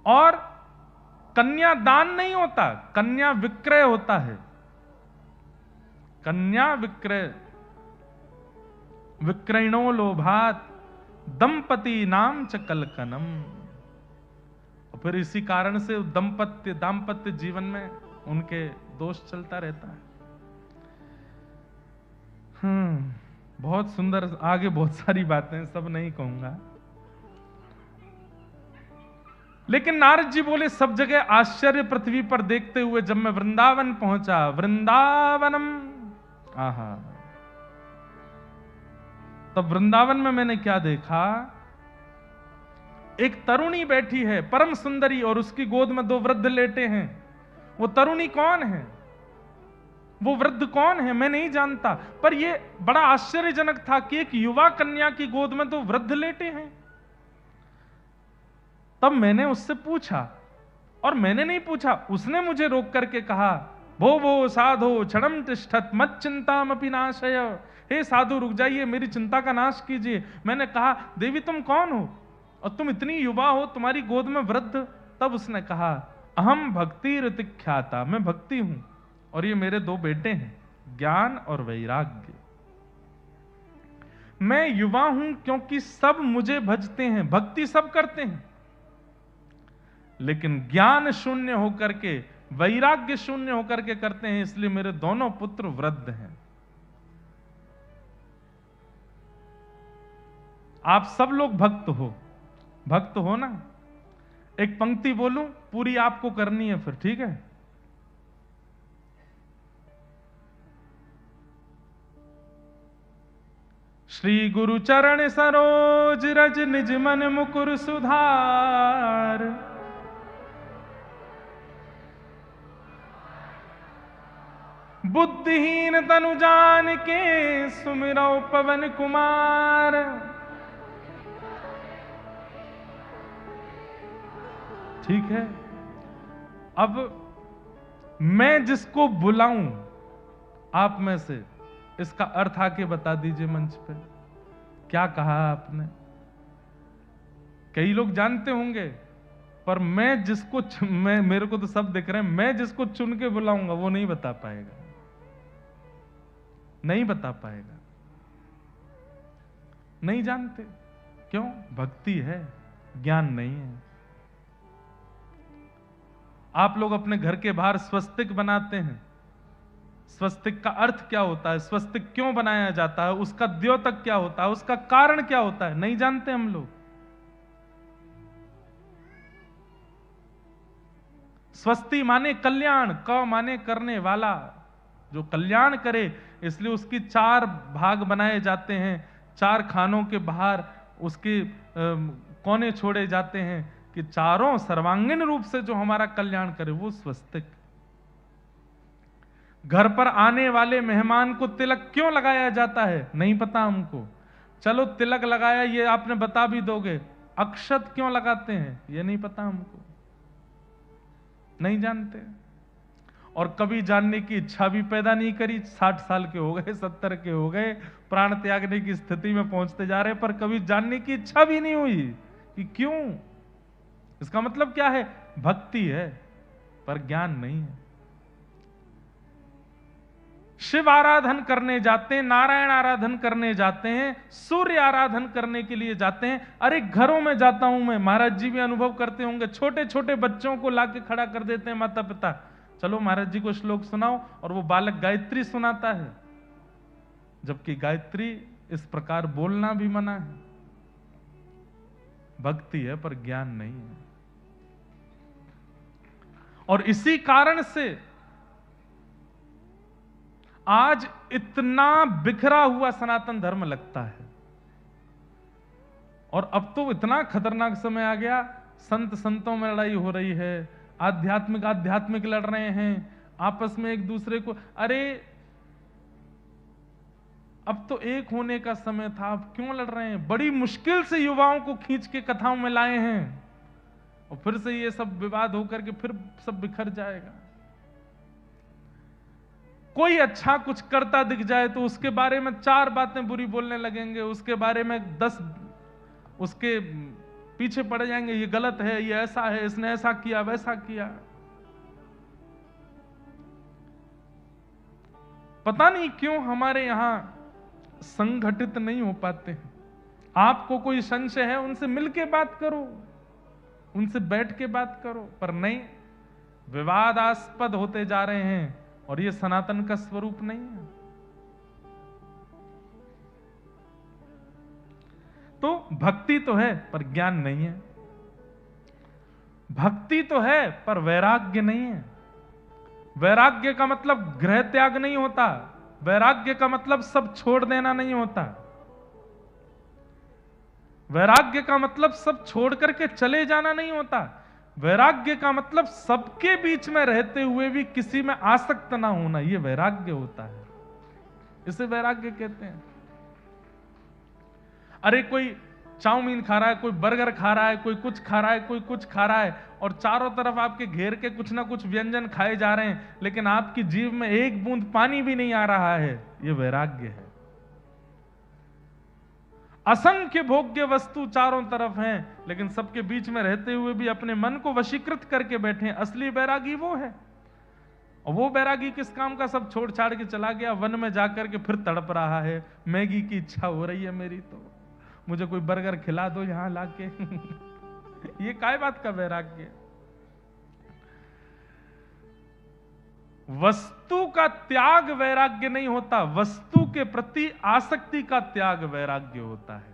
और कन्या दान नहीं होता, कन्या विक्रय होता है। कन्या विक्रय, विक्रयणो लोभात दंपति नाम च कलकनम। और फिर इसी कारण से दाम्पत्य जीवन में उनके दोष चलता रहता है। बहुत सुंदर, आगे बहुत सारी बातें, सब नहीं कहूंगा। लेकिन नारद जी बोले सब जगह आश्चर्य पृथ्वी पर देखते हुए जब मैं वृंदावन पहुंचा, वृंदावनम, आहा, तब वृंदावन में मैंने क्या देखा, एक तरुणी बैठी है परम सुंदरी और उसकी गोद में 2 वृद्ध लेटे हैं। वो तरुणी कौन है, वो वृद्ध कौन है, मैं नहीं जानता, पर यह बड़ा आश्चर्यजनक था कि एक युवा कन्या की गोद में 2 वृद्ध लेटे हैं। तब मैंने उससे पूछा, और मैंने नहीं पूछा, उसने मुझे रोक करके कहा, भो भो साधो क्षणम तिष्ठत मत चिंतामपि नाशय। हे साधु रुक जाइए, मेरी चिंता का नाश कीजिए। मैंने कहा, देवी तुम कौन हो और तुम इतनी युवा हो, तुम्हारी गोद में वृद्ध। तब उसने कहा, अहम भक्ति ऋतिख्याता, मैं भक्ति हूं और ये मेरे 2 बेटे हैं, ज्ञान और वैराग्य। मैं युवा हूं क्योंकि सब मुझे भजते हैं, भक्ति सब करते हैं, लेकिन ज्ञान शून्य होकर के, वैराग्य शून्य होकर के करते हैं, इसलिए मेरे दोनों पुत्र वृद्ध हैं। आप सब लोग भक्त हो ना। एक पंक्ति बोलूं, पूरी आपको करनी है फिर, ठीक है? श्री गुरु चरण सरोज रज निज मन मुकुर सुधार। बुद्धिहीन तनु जान के सुमिरौ पवन कुमार। ठीक है, अब मैं जिसको बुलाऊं आप में से, इसका अर्थ आके बता दीजिए मंच पे। क्या कहा आपने? कई लोग जानते होंगे, पर मैं जिसको मेरे को तो सब दिख रहे हैं, मैं जिसको चुन के बुलाऊंगा वो नहीं बता पाएगा, नहीं बता पाएगा। नहीं जानते क्यों? भक्ति है, ज्ञान नहीं है। आप लोग अपने घर के बाहर स्वस्तिक बनाते हैं, स्वस्तिक का अर्थ क्या होता है, स्वस्तिक क्यों बनाया जाता है, उसका द्योतक क्या होता है, उसका कारण क्या होता है, नहीं जानते हम लोग। स्वस्ति माने कल्याण, क माने करने वाला, जो कल्याण करे, इसलिए उसकी 4 भाग बनाए जाते हैं। 4 खानों के बाहर उसके कोने छोड़े जाते हैं कि चारों सर्वांगीण रूप से जो हमारा कल्याण करे, वो स्वस्तिक। घर पर आने वाले मेहमान को तिलक क्यों लगाया जाता है, नहीं पता हमको। चलो तिलक लगाया, ये आपने बता भी दोगे। अक्षत क्यों लगाते हैं, ये नहीं पता हमको, नहीं जानते। और कभी जानने की इच्छा भी पैदा नहीं करी। 60 साल के हो गए, 70 के हो गए, प्राण त्यागने की स्थिति में पहुंचते जा रहे, पर कभी जानने की इच्छा भी नहीं हुई कि क्यों। इसका मतलब क्या है? भक्ति है पर ज्ञान नहीं है। शिव आराधन करने जाते हैं, नारायण आराधन करने जाते हैं, सूर्य आराधन करने के लिए जाते हैं। अरे घरों में जाता हूं मैं, महाराज जी भी अनुभव करते होंगे, छोटे छोटे बच्चों को लाके खड़ा कर देते हैं माता पिता, चलो महाराज जी को श्लोक सुनाओ, और वो बालक गायत्री सुनाता है, जबकि गायत्री इस प्रकार बोलना भी मना है। भक्ति है पर ज्ञान नहीं है। और इसी कारण से आज इतना बिखरा हुआ सनातन धर्म लगता है। और अब तो इतना खतरनाक समय आ गया, संत संतों में लड़ाई हो रही है, आध्यात्मिक लड़ रहे हैं आपस में एक दूसरे को। अरे अब तो एक होने का समय था, अब क्यों लड़ रहे हैं? बड़ी मुश्किल से युवाओं को खींच के कथाओं में लाए हैं, और फिर से ये सब विवाद होकर के फिर सब बिखर जाएगा। कोई अच्छा कुछ करता दिख जाए तो उसके बारे में 4 बातें बुरी बोलने लगेंगे, उसके बारे में 10 उसके पीछे पड़ जाएंगे, ये गलत है, ये ऐसा है, इसने ऐसा किया, वैसा किया। पता नहीं क्यों हमारे यहां संगठित नहीं हो पाते हैं। आपको कोई संशय है, उनसे मिलके बात करो, उनसे बैठ के बात करो, पर नहीं, विवादास्पद होते जा रहे हैं और ये सनातन का स्वरूप नहीं है। तो भक्ति तो है पर ज्ञान नहीं है, भक्ति तो है पर वैराग्य नहीं है। वैराग्य का मतलब गृह त्याग नहीं होता, वैराग्य का मतलब सब छोड़ देना नहीं होता, वैराग्य का मतलब सब छोड़ करके चले जाना नहीं होता। वैराग्य का मतलब सबके बीच में रहते हुए भी किसी में आसक्त ना होना, यह वैराग्य होता है, इसे वैराग्य कहते हैं। अरे कोई चाउमीन खा रहा है, कोई बर्गर खा रहा है, कोई कुछ खा रहा है, कोई कुछ खा रहा है, और चारों तरफ आपके घेर के कुछ ना कुछ व्यंजन खाए जा रहे हैं, लेकिन आपकी जीभ में एक बूंद पानी भी नहीं आ रहा है, यह वैराग्य है। असंख्य भोग्य वस्तु चारों तरफ हैं, लेकिन सबके बीच में रहते हुए भी अपने मन को वशीकृत करके बैठे हैं, असली वैरागी वो है। और वो बैरागी किस काम का, सब छोड़ छाड़ के चला गया वन में जाकर के फिर तड़प रहा है, मैगी की इच्छा हो रही है मेरी, तो मुझे कोई बर्गर खिला दो यहां लाके। ये काय बात का वैराग्य। वस्तु का त्याग वैराग्य नहीं होता, वस्तु के प्रति आसक्ति का त्याग वैराग्य होता है।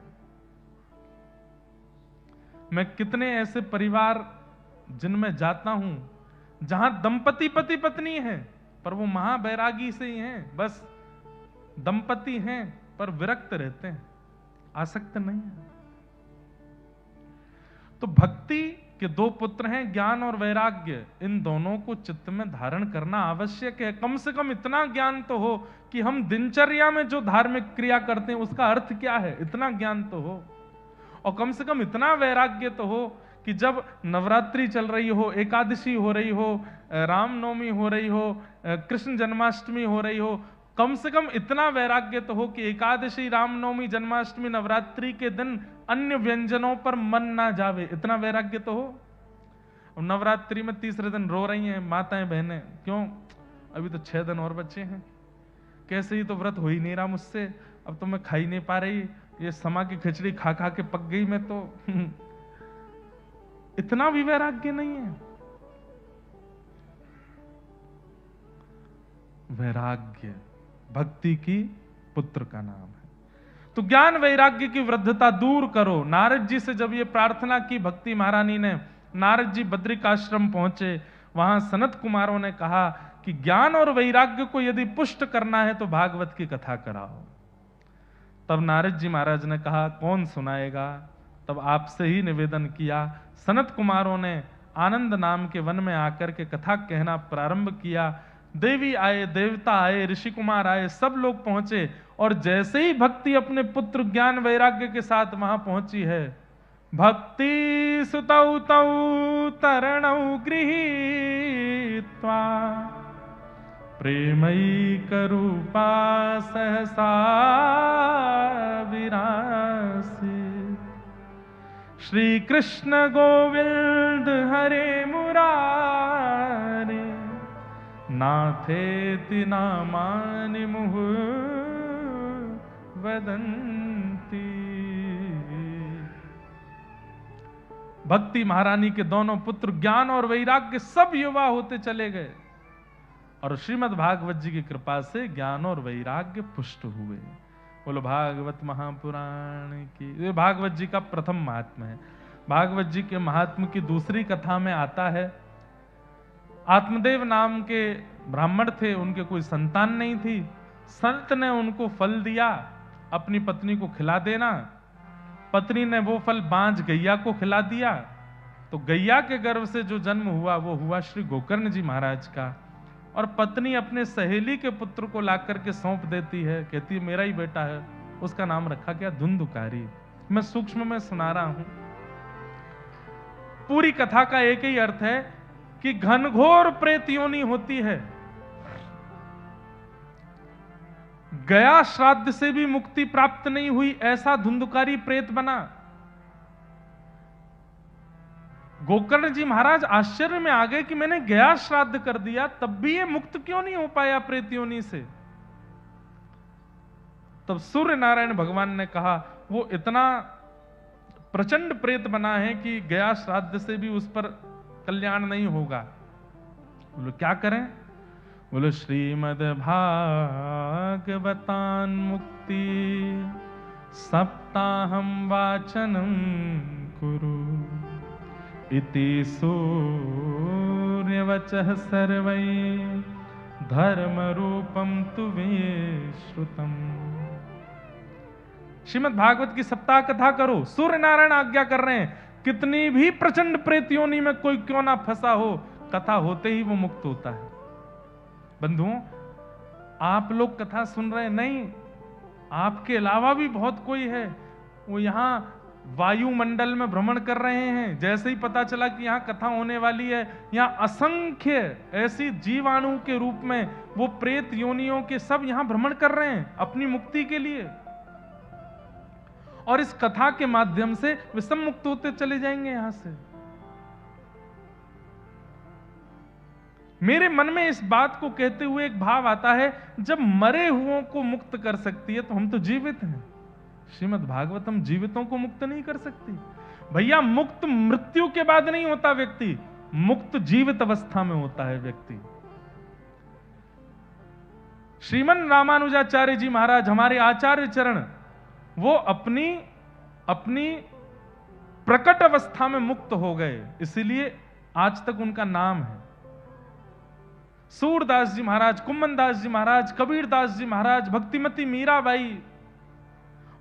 मैं कितने ऐसे परिवार जिनमें जाता हूं जहां दंपति पति पत्नी हैं, पर वो महावैरागी से ही हैं, बस दंपति हैं पर विरक्त रहते हैं, आसक्त नहीं है। तो भक्ति के दो पुत्र हैं, ज्ञान और वैराग्य, इन दोनों को चित्त में धारण करना आवश्यक है। कम से कम इतना ज्ञान तो हो कि हम दिनचर्या में जो धार्मिक क्रिया करते हैं उसका अर्थ क्या है, इतना ज्ञान तो हो। और कम से कम इतना वैराग्य तो हो कि जब नवरात्रि चल रही हो, एकादशी हो रही हो, रामनवमी हो रही हो, कृष्ण जन्माष्टमी हो रही हो, कम से कम इतना वैराग्य तो हो कि एकादशी, रामनवमी, जन्माष्टमी, नवरात्रि के दिन अन्य व्यंजनों पर मन ना जावे, इतना वैराग्य तो हो। और नवरात्रि में तीसरे दिन रो रही हैं माताएं बहनें, क्यों, अभी तो 6 दिन और बचे हैं, कैसे ही तो व्रत हो ही नहीं रहा मुझसे, अब तो मैं खा ही नहीं पा रही, ये समा की खिचड़ी खा खा के पक गई मैं तो। इतना भी वैराग्य नहीं है। वैराग्य भक्ति की पुत्र का नाम है। तो ज्ञान वैराग्य की वृद्धता दूर करो। नारद जी से जब ये प्रार्थना की भक्ति महारानी ने, नारद जी बद्रिकाश्रम पहुंचे, वहां सनत कुमारों ने कहा कि ज्ञान और वैराग्य को यदि पुष्ट करना है तो भागवत की कथा कराओ। तब नारद जी महाराज ने कहा कौन सुनाएगा, तब आपसे ही निवेदन किया। सनत कुमारों ने आनंद नाम के वन में आकर के कथा कहना प्रारंभ किया। देवी आए, देवता आए, ऋषि कुमार आए, सब लोग पहुंचे, और जैसे ही भक्ति अपने पुत्र ज्ञान वैराग्य के साथ वहां पहुंची है, भक्ति सुतौ तौ तरणौ गृहीत्वा प्रेमैक रूपा सहसा विरासी श्री कृष्ण गोविंद हरे मुरारे नाथेति नामानि मुहुः वदन्ति। भक्ति महारानी के दोनों पुत्र ज्ञान और वैराग्य सब युवा होते चले गए, और श्रीमद् भागवत जी की कृपा से ज्ञान और वैराग्य पुष्ट हुए। बोलो भागवत महापुराण की। ये भागवत जी का प्रथम महात्म्य है। भागवत जी के महात्म्य की दूसरी कथा में आता है, आत्मदेव नाम के ब्राह्मण थे, उनके कोई संतान नहीं थी। संत ने उनको फल दिया अपनी पत्नी को खिला देना, पत्नी ने वो फल बांझ गैया को खिला दिया, तो गैया के गर्भ से जो जन्म हुआ वो हुआ श्री गोकर्ण जी महाराज का। और पत्नी अपने सहेली के पुत्र को लाकर के सौंप देती है, कहती है मेरा ही बेटा है, उसका नाम रखा गया धुंधुकारी। मैं सूक्ष्म में सुना रहा हूं, पूरी कथा का एक ही अर्थ है कि घनघोर प्रेत योनि होती है, गया श्राद्ध से भी मुक्ति प्राप्त नहीं हुई, ऐसा धुंधुकारी प्रेत बना। गोकर्ण जी महाराज आश्चर्य में आ गए कि मैंने गया श्राद्ध कर दिया, तब भी ये मुक्त क्यों नहीं हो पाया प्रेत योनि से। तब सूर्य नारायण भगवान ने कहा, वो इतना प्रचंड प्रेत बना है कि गया श्राद्ध से भी उस पर कल्याण नहीं होगा। बोलो क्या करें? बोलो श्रीमद् भागवतान मुक्ति सप्ताहम वाचनम कुरु इति सूर्यवचः सर्वै धर्म रूपम तुवे श्रुतम। श्रीमद् भागवत की सप्ताह कथा करो, सूर्य नारायण आज्ञा कर रहे हैं। कितनी भी प्रचंड प्रेत योनि में कोई क्यों ना फंसा हो, कथा होते ही वो मुक्त होता है। बंधुओं, आप लोग कथा सुन रहे नहीं, आपके अलावा भी बहुत कोई है, वो यहां वायुमंडल में भ्रमण कर रहे हैं। जैसे ही पता चला कि यहां कथा होने वाली है, यहां असंख्य ऐसी जीवाणु के रूप में वो प्रेत योनियों के सब यहां भ्रमण कर रहे हैं अपनी मुक्ति के लिए, और इस कथा के माध्यम से वे सब मुक्त होते चले जाएंगे यहां से। मेरे मन में इस बात को कहते हुए एक भाव आता है, जब मरे हुओं को मुक्त कर सकती है तो हम तो जीवित हैं। श्रीमद् भागवतम जीवितों को मुक्त नहीं कर सकती भैया। मुक्त मृत्यु के बाद नहीं होता व्यक्ति, मुक्त जीवित अवस्था में होता है व्यक्ति। श्रीमन रामानुजाचार्य जी महाराज, हमारे आचार्य चरण, वो अपनी प्रकट अवस्था में मुक्त हो गए, इसीलिए आज तक उनका नाम है। सूरदास जी महाराज, कुम्मनदास जी महाराज, कबीरदास जी महाराज, भक्तिमती मीराबाई,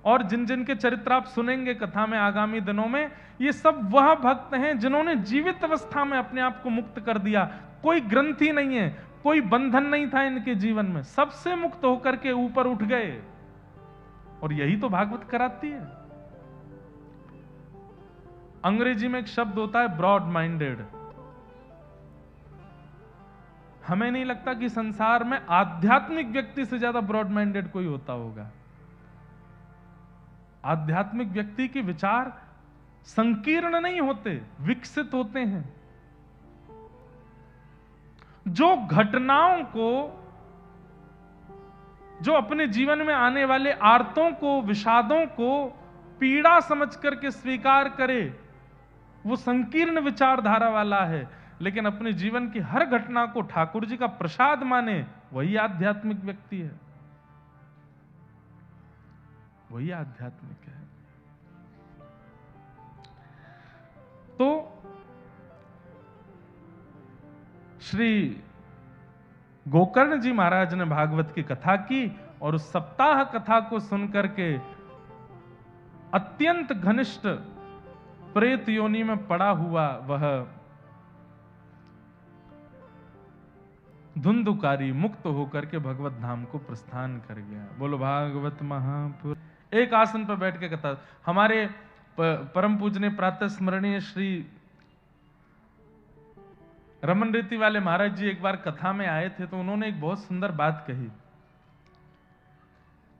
और जिन जिन के चरित्र आप सुनेंगे कथा में आगामी दिनों में, ये सब वह भक्त हैं जिन्होंने जीवित अवस्था में अपने आप को मुक्त कर दिया। कोई ग्रंथि नहीं है, कोई बंधन नहीं था इनके जीवन में, सबसे मुक्त होकर के ऊपर उठ गए। और यही तो भागवत कराती है। अंग्रेजी में एक शब्द होता है ब्रॉड माइंडेड। हमें नहीं लगता कि संसार में आध्यात्मिक व्यक्ति से ज्यादा ब्रॉड माइंडेड कोई होता होगा। आध्यात्मिक व्यक्ति के विचार संकीर्ण नहीं होते, विकसित होते हैं। जो घटनाओं को, जो अपने जीवन में आने वाले आर्तों को, विषादों को पीड़ा समझ करके स्वीकार करे, वो संकीर्ण विचारधारा वाला है। लेकिन अपने जीवन की हर घटना को ठाकुर जी का प्रसाद माने, वही आध्यात्मिक व्यक्ति है, वही आध्यात्मिक है। तो श्री गोकर्ण जी महाराज ने भागवत की कथा की, और उस सप्ताह कथा को सुनकर के अत्यंत घनिष्ठ प्रेत योनि में पड़ा हुआ वह धुंधुकारी मुक्त होकर के भगवत धाम को प्रस्थान कर गया। बोलो भागवत महापुर। एक आसन पर बैठ के कथा। हमारे परम पूजनीय प्रातः स्मरणीय श्री रमन रीति वाले महाराज जी एक बार कथा में आए थे, तो उन्होंने एक बहुत सुंदर बात कही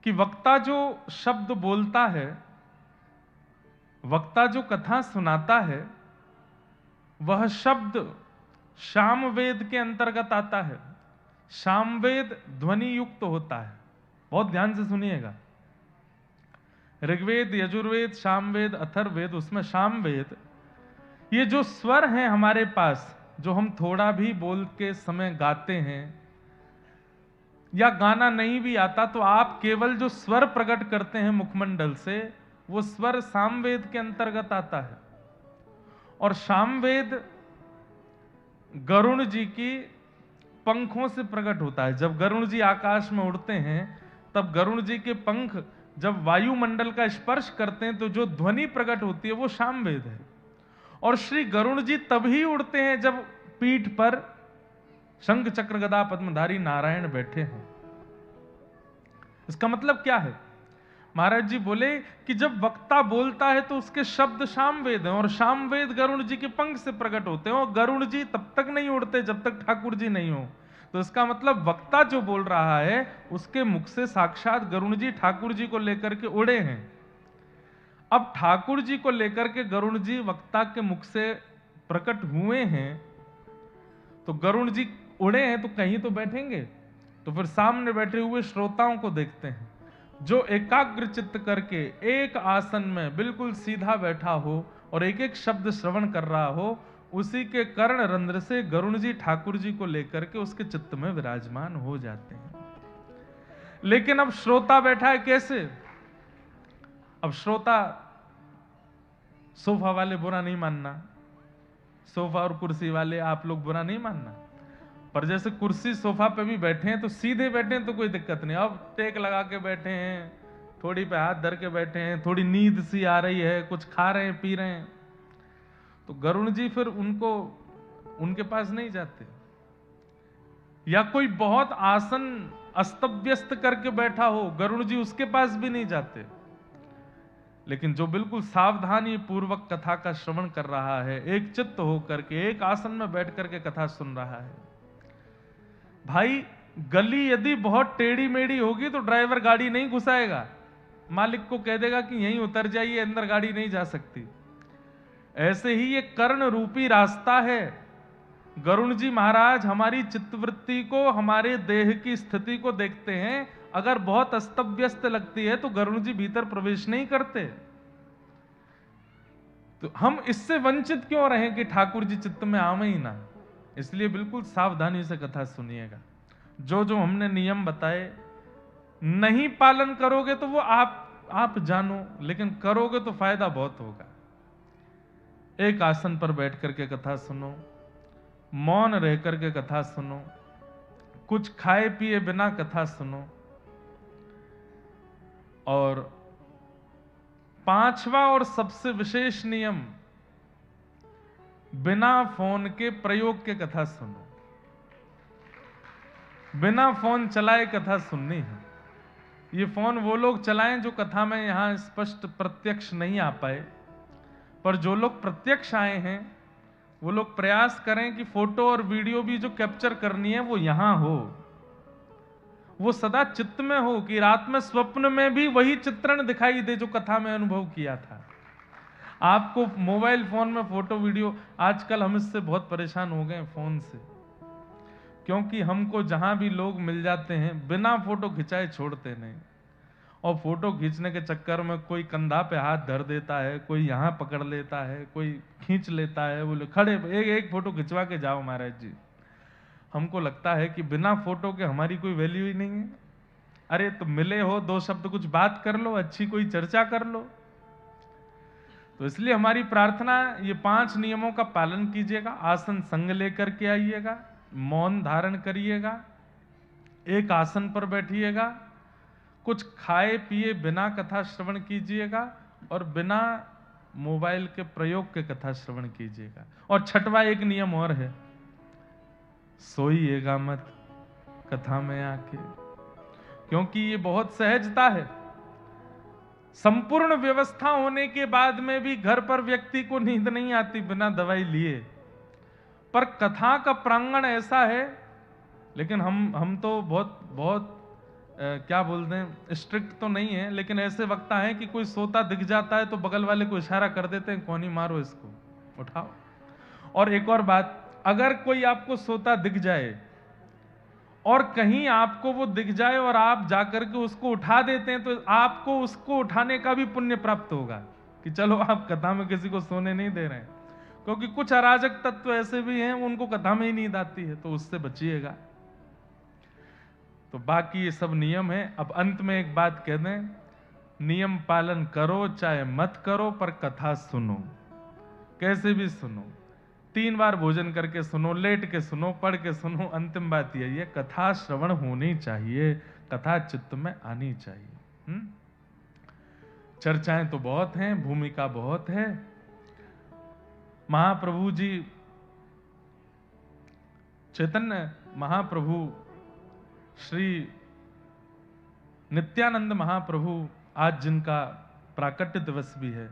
कि वक्ता जो शब्द बोलता है, वक्ता जो कथा सुनाता है, वह शब्द सामवेद के अंतर्गत आता है। सामवेद ध्वनि युक्त होता है। बहुत ध्यान से सुनिएगा। ऋग्वेद, यजुर्वेद, सामवेद, अथर्ववेद, उसमें सामवेद, ये जो स्वर हैं हमारे पास, जो हम थोड़ा भी बोल के समय गाते हैं, या गाना नहीं भी आता तो आप केवल जो स्वर प्रकट करते हैं मुखमंडल से, वो स्वर सामवेद के अंतर्गत आता है। और सामवेद गरुण जी की पंखों से प्रकट होता है। जब गरुण जी आकाश में उड़ते हैं, तब गरुण जी के पंख जब वायुमंडल का स्पर्श करते हैं, तो जो ध्वनि प्रकट होती है वो सामवेद है। और श्री गरुण जी तभी उड़ते हैं जब पीठ पर शंख चक्र गदा पद्मधारी नारायण बैठे हैं। इसका मतलब क्या है? महाराज जी बोले कि जब वक्ता बोलता है तो उसके शब्द सामवेद हैं, और सामवेद गरुण जी के पंख से प्रकट होते हैं, और गरुण जी तब तक नहीं उड़ते जब तक ठाकुर जी नहीं हो। तो इसका मतलब वक्ता जो बोल रहा है, उसके मुख से साक्षात गरुण जी ठाकुर जी को लेकर के उड़े हैं। अब ठाकुर जी को लेकर के गरुण जी वक्ता के मुख से प्रकट हुए हैं तो गरुड़ जी उड़े हैं तो कहीं तो बैठेंगे, तो फिर सामने बैठे हुए श्रोताओं को देखते हैं, जो एकाग्र चित्त करके एक आसन में बिल्कुल सीधा बैठा हो और एक एक शब्द श्रवण कर रहा हो, उसी के कर्ण रंध्र से गरुड़ जी ठाकुर जी को लेकर के उसके चित्त में विराजमान हो जाते हैं। लेकिन अब श्रोता बैठा है कैसे? अब श्रोता, सोफा वाले बुरा नहीं मानना, सोफा और कुर्सी वाले आप लोग बुरा नहीं मानना, पर जैसे कुर्सी सोफा पे भी बैठे हैं तो सीधे बैठे हैं तो कोई दिक्कत नहीं, अब टेक लगा के बैठे हैं, थोड़ी पे हाथ धर के बैठे हैं, थोड़ी नींद सी आ रही है, कुछ खा रहे हैं पी रहे हैं, तो गरुड़ जी फिर उनको उनके पास नहीं जाते। या कोई बहुत आसन अस्तव्यस्त करके बैठा हो, गरुड़ जी उसके पास भी नहीं जाते। लेकिन जो बिल्कुल सावधानी पूर्वक कथा का श्रवण कर रहा है, एक चित्त होकर के एक आसन में बैठ करके कथा सुन रहा है, भाई गली यदि बहुत टेढ़ी मेढ़ी होगी तो ड्राइवर गाड़ी नहीं घुसाएगा, मालिक को कह देगा कि यहीं उतर जाइए, अंदर गाड़ी नहीं जा सकती। ऐसे ही ये कर्ण रूपी रास्ता है। गरुड़ जी महाराज हमारी चित्तवृत्ति को, हमारे देह की स्थिति को देखते हैं, अगर बहुत अस्तव्यस्त लगती है तो गरुड़ जी भीतर प्रवेश नहीं करते। तो हम इससे वंचित क्यों रहें कि ठाकुर जी चित्त में आवे ही ना। इसलिए बिल्कुल सावधानी से कथा सुनिएगा। जो जो हमने नियम बताए नहीं पालन करोगे तो वो आप जानो, लेकिन करोगे तो फायदा बहुत होगा। एक आसन पर बैठ करके कथा सुनो, मौन रह करके कथा सुनो, कुछ खाए पिए बिना कथा सुनो। और पांचवा और सबसे विशेष नियम, बिना फोन के प्रयोग के कथा सुनो। बिना फोन चलाए कथा सुननी है। ये फोन वो लोग चलाएं जो कथा में यहां स्पष्ट प्रत्यक्ष नहीं आ पाए, पर जो लोग प्रत्यक्ष आए हैं वो लोग प्रयास करें कि फोटो और वीडियो भी जो कैप्चर करनी है वो यहां हो, वो सदा चित्त में हो, कि रात में स्वप्न में भी वही चित्रण दिखाई दे जो कथा में अनुभव किया था। आपको मोबाइल फोन में फोटो वीडियो, आजकल हम इससे बहुत परेशान हो गए फोन से, क्योंकि हमको जहां भी लोग मिल जाते हैं बिना फोटो खिंचाए छोड़ते नहीं, और फोटो खींचने के चक्कर में कोई कंधा पे हाथ धर देता है, कोई यहाँ पकड़ लेता है, कोई खींच लेता है, बोले खड़े एक फोटो खिंचवा के जाओ महाराज जी। हमको लगता है कि बिना फोटो के हमारी कोई वैल्यू ही नहीं है। अरे तो मिले हो, दो शब्द कुछ बात कर लो, अच्छी कोई चर्चा कर लो। तो इसलिए हमारी प्रार्थना, ये 5 नियमों का पालन कीजिएगा। आसन संग लेकर के आइएगा, मौन धारण करिएगा, एक आसन पर बैठिएगा, कुछ खाए पिए बिना कथा श्रवण कीजिएगा, और बिना मोबाइल के प्रयोग के कथा श्रवण कीजिएगा। और छठवां एक नियम और है, सोइएगा मत कथा में आके, क्योंकि ये बहुत सहजता है। संपूर्ण व्यवस्था होने के बाद में भी घर पर व्यक्ति को नींद नहीं आती बिना दवाई लिए, पर कथा का प्रांगण ऐसा है। लेकिन हम तो बहुत क्या बोलते हैं, स्ट्रिक्ट तो नहीं है, लेकिन ऐसे वक्ता है कि कोई सोता दिख जाता है तो बगल वाले को इशारा कर देते हैं, कोनी मारो इसको, उठाओ। और एक और बात, अगर कोई आपको सोता दिख जाए और कहीं आपको वो दिख जाए और आप जाकर के उसको उठा देते हैं, तो आपको उसको उठाने का भी पुण्य प्राप्त होगा कि चलो आप कथा में किसी को सोने नहीं दे रहे हैं। क्योंकि कुछ अराजक तत्व ऐसे भी हैं, उनको कथा में ही नींद आती है, तो उससे बचिएगा। तो बाकी ये सब नियम है। अब अंत में एक बात कह दें, नियम पालन करो चाहे मत करो, पर कथा सुनो, कैसे भी सुनो। 3 बार भोजन करके सुनो, लेट के सुनो, पढ़ के सुनो। अंतिम बात यही है, कथा श्रवण होनी चाहिए, कथा चित्त में आनी चाहिए। चर्चाएं तो बहुत हैं, भूमिका बहुत है। महाप्रभु जी, चैतन्य महाप्रभु, श्री नित्यानंद महाप्रभु, आज जिनका प्राकट्य दिवस भी है,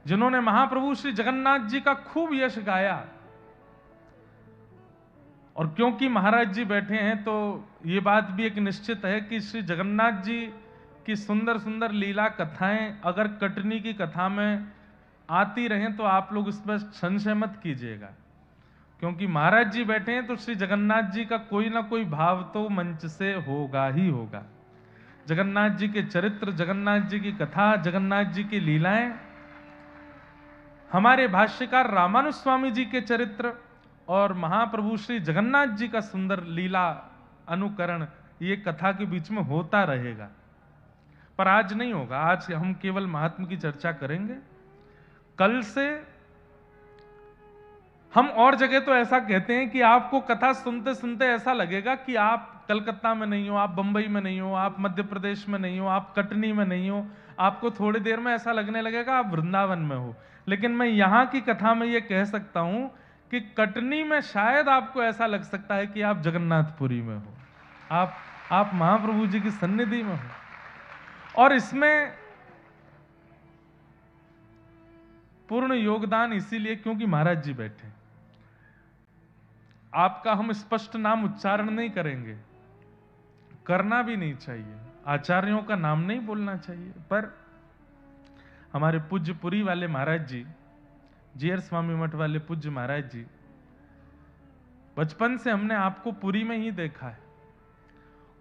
जिन्होंने महाप्रभु श्री जगन्नाथ जी का खूब यश गाया। और क्योंकि महाराज जी बैठे हैं तो ये बात भी एक निश्चित है कि श्री जगन्नाथ जी की सुंदर सुंदर लीला कथाएं अगर कटनी की कथा में आती रहें तो आप लोग इस पर संशय मत कीजिएगा, क्योंकि महाराज जी बैठे हैं तो श्री जगन्नाथ जी का कोई ना कोई भाव तो मंच से होगा ही होगा। जगन्नाथ जी के चरित्र, जगन्नाथ जी की कथा, जगन्नाथ जी की लीलाएं, हमारे भाष्यकार रामानुज स्वामी जी के चरित्र और महाप्रभु श्री जगन्नाथ जी का सुंदर लीला अनुकरण, ये कथा के बीच में होता रहेगा। पर आज नहीं होगा, आज हम केवल महात्मा की चर्चा करेंगे। कल से हम और जगह तो ऐसा कहते हैं कि आपको कथा सुनते सुनते ऐसा लगेगा कि आप कलकत्ता में नहीं हो, आप बंबई में नहीं हो, आप मध्य प्रदेश में नहीं हो, आप कटनी में नहीं हो, आपको थोड़ी देर में ऐसा लगने लगेगा आप वृंदावन में हो। लेकिन मैं यहां की कथा में यह कह सकता हूं कि कटनी में शायद आपको ऐसा लग सकता है कि आप जगन्नाथपुरी में हो, आप महाप्रभु जी की सन्निधि में हो। और इसमें पूर्ण योगदान इसीलिए क्योंकि महाराज जी बैठे। आपका हम स्पष्ट नाम उच्चारण नहीं करेंगे, करना भी नहीं चाहिए, आचार्यों का नाम नहीं बोलना चाहिए, पर हमारे पूज्य पुरी वाले महाराज जी, जीयर स्वामी मठ वाले पूज्य महाराज जी, बचपन से हमने आपको पुरी में ही देखा है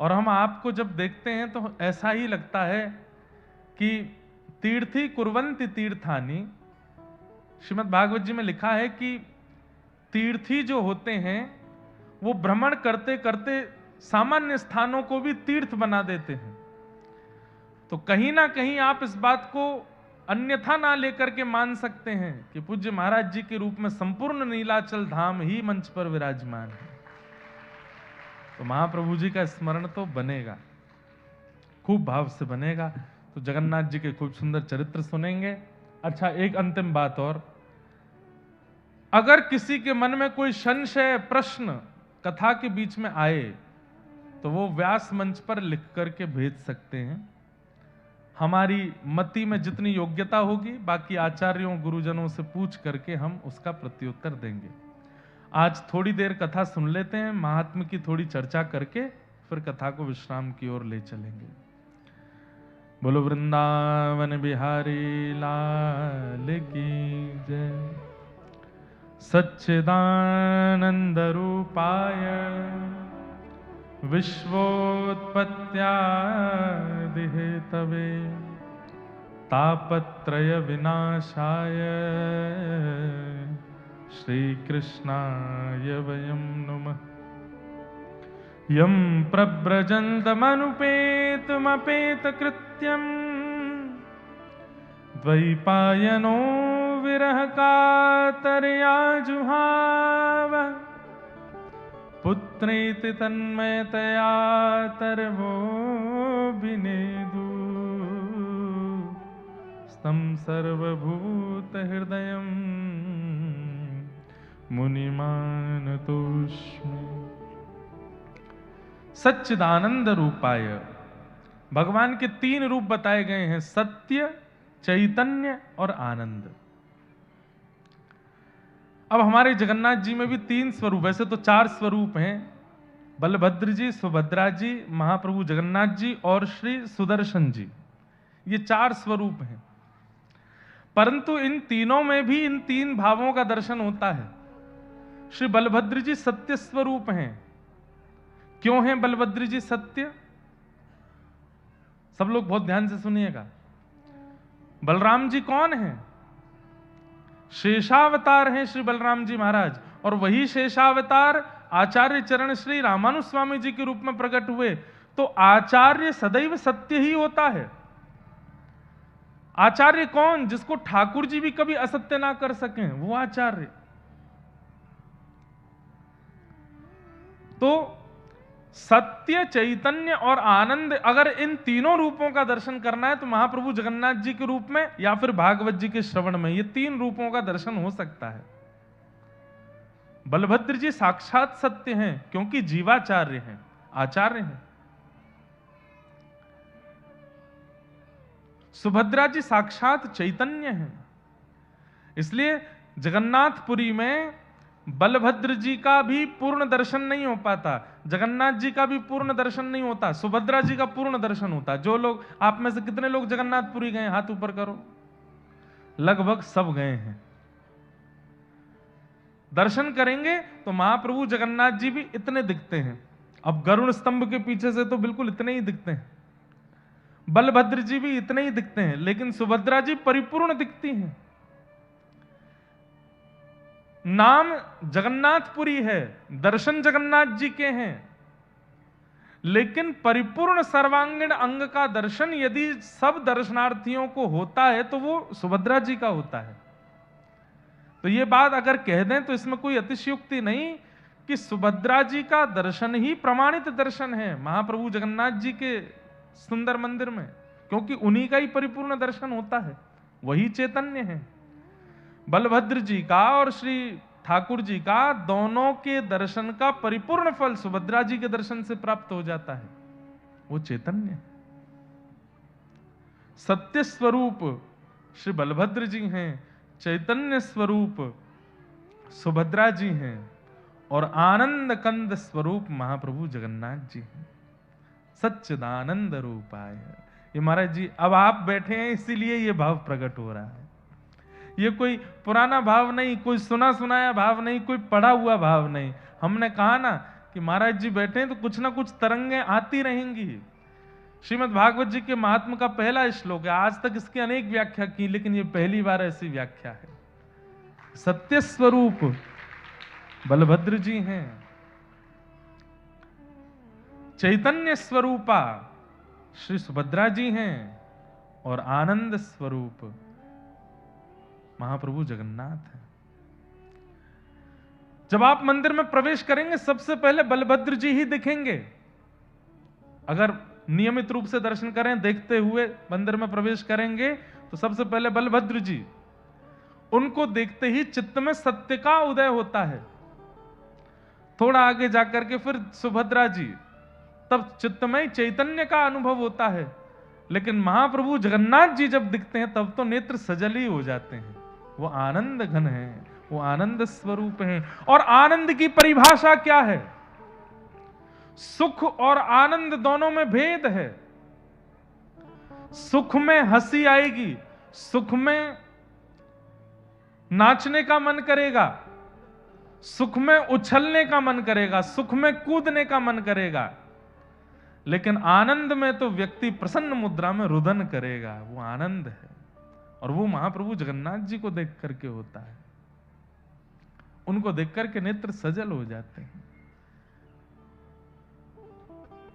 और हम आपको जब देखते हैं तो ऐसा ही लगता है कि तीर्थी कुर्वन्ति तीर्थानि। श्रीमद् भागवत जी में लिखा है कि तीर्थी जो होते हैं वो भ्रमण करते करते सामान्य स्थानों को भी तीर्थ बना देते हैं। तो कहीं ना कहीं आप इस बात को अन्यथा ना लेकर के मान सकते हैं कि पूज्य महाराज जी के रूप में संपूर्ण नीलाचल धाम ही मंच पर विराजमान है। तो महाप्रभु जी का स्मरण तो बनेगा, खूब भाव से बनेगा। तो जगन्नाथ जी के खूब सुंदर चरित्र सुनेंगे। अच्छा, एक अंतिम बात और, अगर किसी के मन में कोई संशय प्रश्न कथा के बीच में आए तो वो व्यास मंच पर लिख करके भेज सकते हैं। हमारी मति में जितनी योग्यता होगी बाकी आचार्यों गुरुजनों से पूछ करके हम उसका प्रत्युत्तर देंगे। आज थोड़ी देर कथा सुन लेते हैं, महात्मा की थोड़ी चर्चा करके फिर कथा को विश्राम की ओर ले चलेंगे। बोलो वृंदावन बिहारी लाल की जय। सच्चिदानंद रूपाय विश्वोत्पत्त्यादि हेतवे तापत्रय विनाशाय श्रीकृष्णाय वयं नुमः। यं प्रव्रजन्तमनुपेतमपेतकृत्यं द्वैपायनो विरह कातरया जुहाव पुत्रेति तन्मयतया तरवो विनेदु स्तं सर्वभूतहृदयं मुनिमानतोऽस्मि। सच्चिदानंद रूपाय, भगवान के तीन रूप बताए गए हैं, सत्य, चैतन्य और आनंद। अब हमारे जगन्नाथ जी में भी तीन स्वरूप, वैसे तो चार स्वरूप हैं, बलभद्र जी, सुभद्रा जी, महाप्रभु जगन्नाथ जी और श्री सुदर्शन जी, ये चार स्वरूप हैं। परंतु इन तीनों में भी इन तीन भावों का दर्शन होता है। श्री बलभद्र जी सत्य स्वरूप हैं। क्यों हैं बलभद्र जी सत्य? सब लोग बहुत ध्यान से सुनिएगा। बलराम जी कौन हैं? शेषावतार हैं श्री बलराम जी महाराज, और वही शेषावतार आचार्य चरण श्री रामानुज स्वामी जी के रूप में प्रकट हुए। तो आचार्य सदैव सत्य ही होता है। आचार्य कौन? जिसको ठाकुर जी भी कभी असत्य ना कर सकें, वो आचार्य। तो सत्य, चैतन्य और आनंद, अगर इन तीनों रूपों का दर्शन करना है तो महाप्रभु जगन्नाथ जी के रूप में या फिर भागवत जी के श्रवण में, ये तीन रूपों का दर्शन हो सकता है। बलभद्र जी साक्षात सत्य हैं क्योंकि जीवाचार्य हैं, आचार्य हैं। सुभद्रा जी साक्षात चैतन्य हैं। इसलिए जगन्नाथपुरी में बलभद्र जी का भी पूर्ण दर्शन नहीं हो पाता, जगन्नाथ जी का भी पूर्ण दर्शन नहीं होता, सुभद्रा जी का पूर्ण दर्शन होता। जो लोग, आप में से कितने लोग जगन्नाथपुरी गए? हाथ ऊपर करो। लगभग सब गए हैं। दर्शन करेंगे तो महाप्रभु जगन्नाथ जी भी इतने दिखते हैं। अब गरुड़ स्तंभ के पीछे से तो बिल्कुल इतने ही दिखते हैं, बलभद्र जी भी इतने ही दिखते हैं, लेकिन सुभद्रा जी परिपूर्ण दिखती हैं। नाम जगन्नाथपुरी है, दर्शन जगन्नाथ जी के हैं, लेकिन परिपूर्ण सर्वांगीण अंग का दर्शन यदि सब दर्शनार्थियों को होता है तो वो सुभद्रा जी का होता है। तो ये बात अगर कह दें तो इसमें कोई अतिशयोक्ति नहीं कि सुभद्रा जी का दर्शन ही प्रमाणित दर्शन है महाप्रभु जगन्नाथ जी के सुंदर मंदिर में, क्योंकि उन्हीं का ही परिपूर्ण दर्शन होता है, वही चैतन्य है। बलभद्र जी का और श्री ठाकुर जी का दोनों के दर्शन का परिपूर्ण फल सुभद्रा जी के दर्शन से प्राप्त हो जाता है, वो चैतन्य। सत्य स्वरूप श्री बलभद्र जी हैं, चैतन्य स्वरूप सुभद्रा जी हैं, और आनंद कंद स्वरूप महाप्रभु जगन्नाथ जी हैं। सच्चिदानंद रूपाय। ये महाराज जी अब आप बैठे हैं इसीलिए ये भाव प्रकट हो रहा है। ये कोई पुराना भाव नहीं, कोई सुना सुनाया भाव नहीं, कोई पढ़ा हुआ भाव नहीं। हमने कहा ना कि महाराज जी बैठे हैं तो कुछ ना कुछ तरंगें आती रहेंगी। श्रीमद् भागवत जी के महात्म का पहला श्लोक है, आज तक इसकी अनेक व्याख्या की, लेकिन ये पहली बार ऐसी व्याख्या है। सत्य स्वरूप बलभद्र जी हैं, चैतन्य स्वरूपा श्री सुभद्रा जी हैं, और आनंद स्वरूप महाप्रभु जगन्नाथ है। जब आप मंदिर में प्रवेश करेंगे सबसे पहले बलभद्र जी ही दिखेंगे। अगर नियमित रूप से दर्शन करें, देखते हुए मंदिर में प्रवेश करेंगे तो सबसे पहले बलभद्र जी, उनको देखते ही चित्त में सत्य का उदय होता है। थोड़ा आगे जाकर के फिर सुभद्रा जी, तब चित्त में चैतन्य का अनुभव होता है। लेकिन महाप्रभु जगन्नाथ जी जब दिखते हैं तब तो नेत्र सजल ही हो जाते हैं। वो आनंद घन है, वो आनंद स्वरूप है। और आनंद की परिभाषा क्या है? सुख और आनंद दोनों में भेद है। सुख में हंसी आएगी, सुख में नाचने का मन करेगा, सुख में उछलने का मन करेगा, सुख में कूदने का मन करेगा। लेकिन आनंद में तो व्यक्ति प्रसन्न मुद्रा में रुदन करेगा। वो आनंद है, और वो महाप्रभु जगन्नाथ जी को देख करके होता है। उनको देख करके नेत्र सजल हो जाते हैं।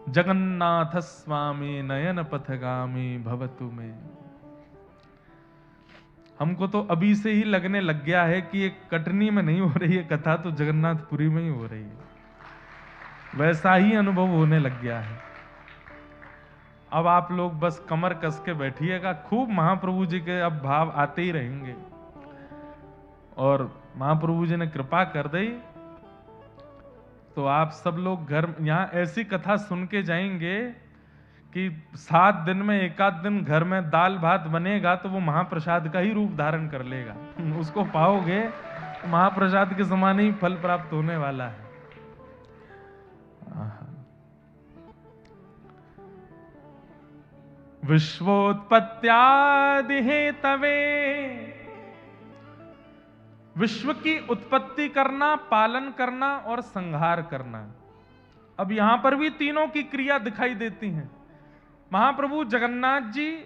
जगन्नाथ स्वामी नयन पथगामी भवतु में। हमको तो अभी से ही लगने लग गया है कि ये कटनी में नहीं हो रही है कथा, तो जगन्नाथपुरी में ही हो रही है। वैसा ही अनुभव होने लग गया है। अब आप लोग बस कमर कस के बैठिएगा, खूब महाप्रभु जी के अब भाव आते ही रहेंगे। और महाप्रभु जी ने कृपा कर दी तो आप सब लोग घर यहां ऐसी कथा सुन के जाएंगे कि 7 दिन में एक आध दिन घर में दाल भात बनेगा तो वो महाप्रसाद का ही रूप धारण कर लेगा। उसको पाओगे तो महाप्रसाद के समान ही फल प्राप्त होने वाला है। विश्वोत्पत्त्यादि हेतवे, विश्व की उत्पत्ति करना, पालन करना और संहार करना। अब यहां पर भी तीनों की क्रिया दिखाई देती है। महाप्रभु जगन्नाथ जी,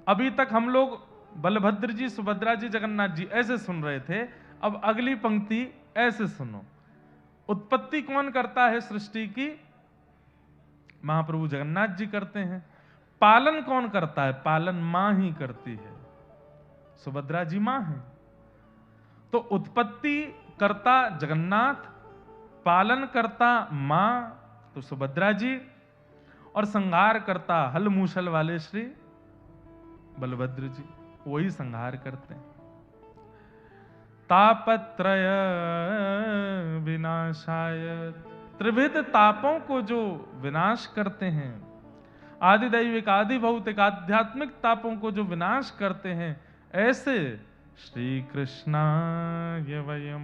अभी तक हम लोग बलभद्र जी, सुभद्रा जी, जगन्नाथ जी ऐसे सुन रहे थे। अब अगली पंक्ति ऐसे सुनो। उत्पत्ति कौन करता है सृष्टि की? महाप्रभु जगन्नाथ जी करते हैं। पालन कौन करता है? पालन मां ही करती है, सुभद्रा जी मां है। तो उत्पत्ति करता जगन्नाथ, पालन करता मां तो सुभद्रा जी, और संहार करता हल मूसल वाले श्री बलभद्र जी, वही संहार करते हैं। तापत्रय विनाशाय, त्रिविध तापों को जो विनाश करते हैं, आदि दैविक आदि भौतिक आध्यात्मिक तापों को जो विनाश करते हैं, ऐसे श्री कृष्णाय वयम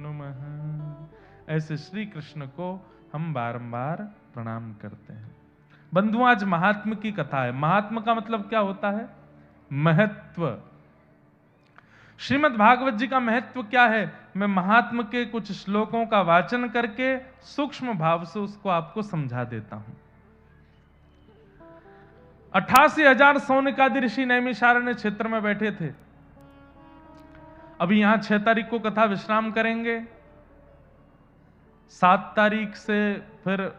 नमः, ऐसे श्री कृष्ण को हम बारंबार प्रणाम करते हैं। बंधुओं, आज महात्म की कथा है। महात्म का मतलब क्या होता है? महत्व। श्रीमद् भागवत जी का महत्व क्या है, मैं महात्मा के कुछ श्लोकों का वाचन करके सूक्ष्म भाव से उसको आपको समझा देता हूं। 88,000 सौनकादि ऋषि नैमिषारण्य क्षेत्र में बैठे थे। अभी यहां 6 तारीख को कथा विश्राम करेंगे, 7 तारीख से फिर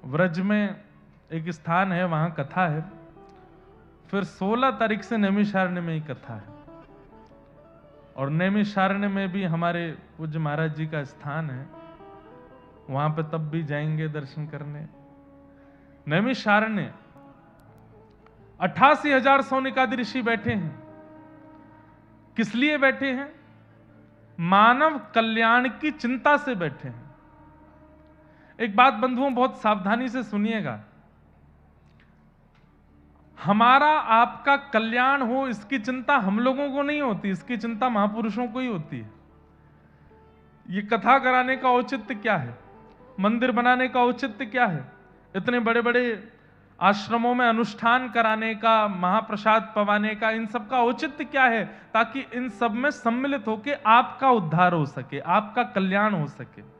व्रज में एक स्थान है, वहां कथा है, फिर 16 तारीख से नैमिषारण्य में ही कथा है। और नैमिषारण्य में भी हमारे पूज्य महाराज जी का स्थान है, वहां पे तब भी जाएंगे दर्शन करने। नैमिषारण्य 88,000 सौनकादि ऋषि बैठे हैं। किस लिए बैठे हैं? मानव कल्याण की चिंता से बैठे हैं। एक बात बंधुओं बहुत सावधानी से सुनिएगा, हमारा आपका कल्याण हो इसकी चिंता हम लोगों को नहीं होती, इसकी चिंता महापुरुषों को ही होती है। ये कथा कराने का औचित्य क्या है, मंदिर बनाने का औचित्य क्या है, इतने बड़े बड़े आश्रमों में अनुष्ठान कराने का, महाप्रसाद पवाने का, इन सब का औचित्य क्या है? ताकि इन सब में सम्मिलित होकर आपका उद्धार हो सके, आपका कल्याण हो सके।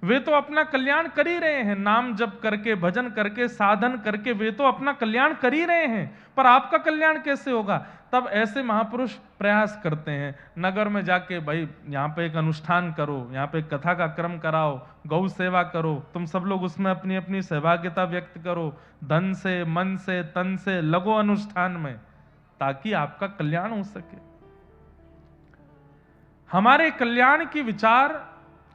वे तो अपना कल्याण कर ही रहे हैं, नाम जप करके, भजन करके, साधन करके वे तो अपना कल्याण कर ही रहे हैं, पर आपका कल्याण कैसे होगा? तब ऐसे महापुरुष प्रयास करते हैं, नगर में जाके भाई यहाँ पे एक अनुष्ठान करो, यहाँ पे कथा का क्रम कराओ, गौ सेवा करो, तुम सब लोग उसमें अपनी अपनी सहभागिता व्यक्त करो, धन से, मन से, तन से लगो अनुष्ठान में, ताकि आपका कल्याण हो सके। हमारे कल्याण की विचार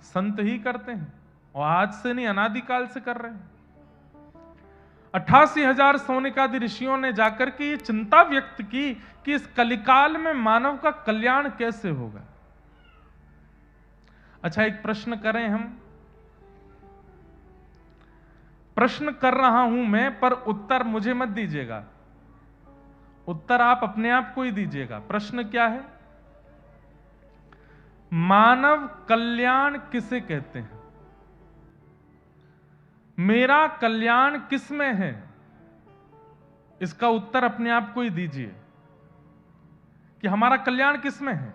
संत ही करते हैं, और आज से नहीं, अनादिकाल से कर रहे हैं। 88,000 सौनकादि ऋषियों ने जाकर के ये चिंता व्यक्त की कि इस कलिकाल में मानव का कल्याण कैसे होगा। अच्छा, एक प्रश्न करें हम, प्रश्न कर रहा हूं मैं, पर उत्तर मुझे मत दीजिएगा, उत्तर आप अपने आप को ही दीजिएगा। प्रश्न क्या है? मानव कल्याण किसे कहते हैं? मेरा कल्याण किस में है? इसका उत्तर अपने आप को ही दीजिए कि हमारा कल्याण किस में है।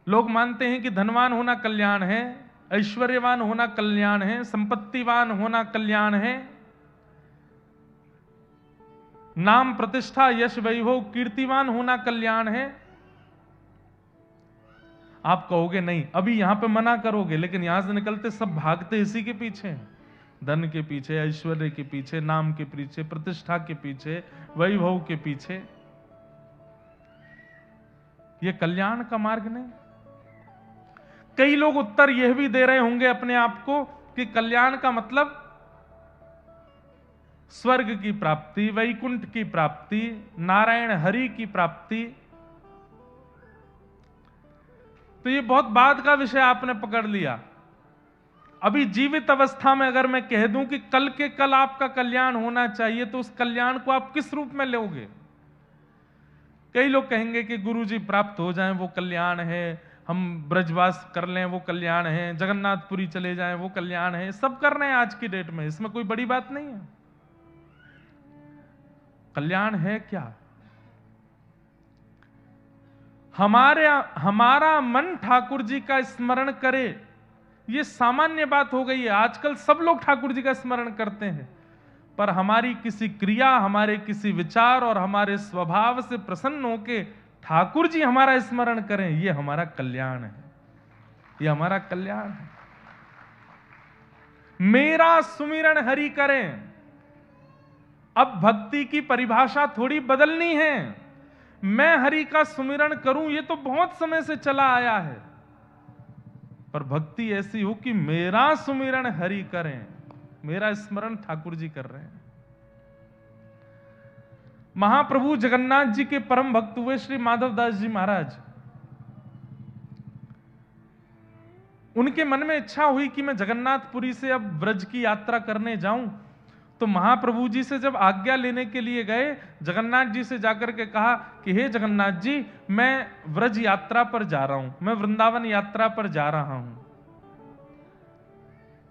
लोग मानते हैं कि धनवान होना कल्याण है, ऐश्वर्यवान होना कल्याण है, संपत्तिवान होना कल्याण है, नाम प्रतिष्ठा यश वैभव कीर्तिवान होना कल्याण है। आप कहोगे नहीं, अभी यहां पे मना करोगे, लेकिन यहां से निकलते सब भागते इसी के पीछे हैं, धन के पीछे, ऐश्वर्य के पीछे, नाम के पीछे, प्रतिष्ठा के पीछे, वैभव के पीछे। यह कल्याण का मार्ग नहीं। कई लोग उत्तर यह भी दे रहे होंगे अपने आप को कि कल्याण का मतलब स्वर्ग की प्राप्ति, वैकुंठ की प्राप्ति, नारायण हरि की प्राप्ति। तो ये बहुत बाद का विषय आपने पकड़ लिया। अभी जीवित अवस्था में अगर मैं कह दूं कि कल के कल आपका कल्याण होना चाहिए, तो उस कल्याण को आप किस रूप में लोगे? कई लोग कहेंगे कि गुरुजी प्राप्त हो जाएं वो कल्याण है, हम ब्रजवास कर लें वो कल्याण है, जगन्नाथपुरी चले जाएं वो कल्याण है। सब कर रहे हैं आज की डेट में, इसमें कोई बड़ी बात नहीं है। कल्याण है क्या? हमारा मन ठाकुर जी का स्मरण करे, यह सामान्य बात हो गई है। आजकल सब लोग ठाकुर जी का स्मरण करते हैं, पर हमारी किसी क्रिया, हमारे किसी विचार और हमारे स्वभाव से प्रसन्न होके ठाकुर जी हमारा स्मरण करें, यह हमारा कल्याण है, यह हमारा कल्याण है। मेरा सुमिरन हरि करें। अब भक्ति की परिभाषा थोड़ी बदलनी है। मैं हरि का सुमिरन करूं, यह तो बहुत समय से चला आया है, पर भक्ति ऐसी हो कि मेरा सुमिरन हरि करें, मेरा स्मरण ठाकुर जी कर रहे हैं। महाप्रभु जगन्नाथ जी के परम भक्त हुए श्री माधवदास जी महाराज, उनके मन में इच्छा हुई कि मैं जगन्नाथपुरी से अब व्रज की यात्रा करने जाऊं। तो महाप्रभु जी से जब आज्ञा लेने के लिए गए, जगन्नाथ जी से जाकर के कहा कि हे जगन्नाथ जी, मैं व्रज यात्रा पर जा रहा हूं, मैं वृंदावन यात्रा पर जा रहा हूं।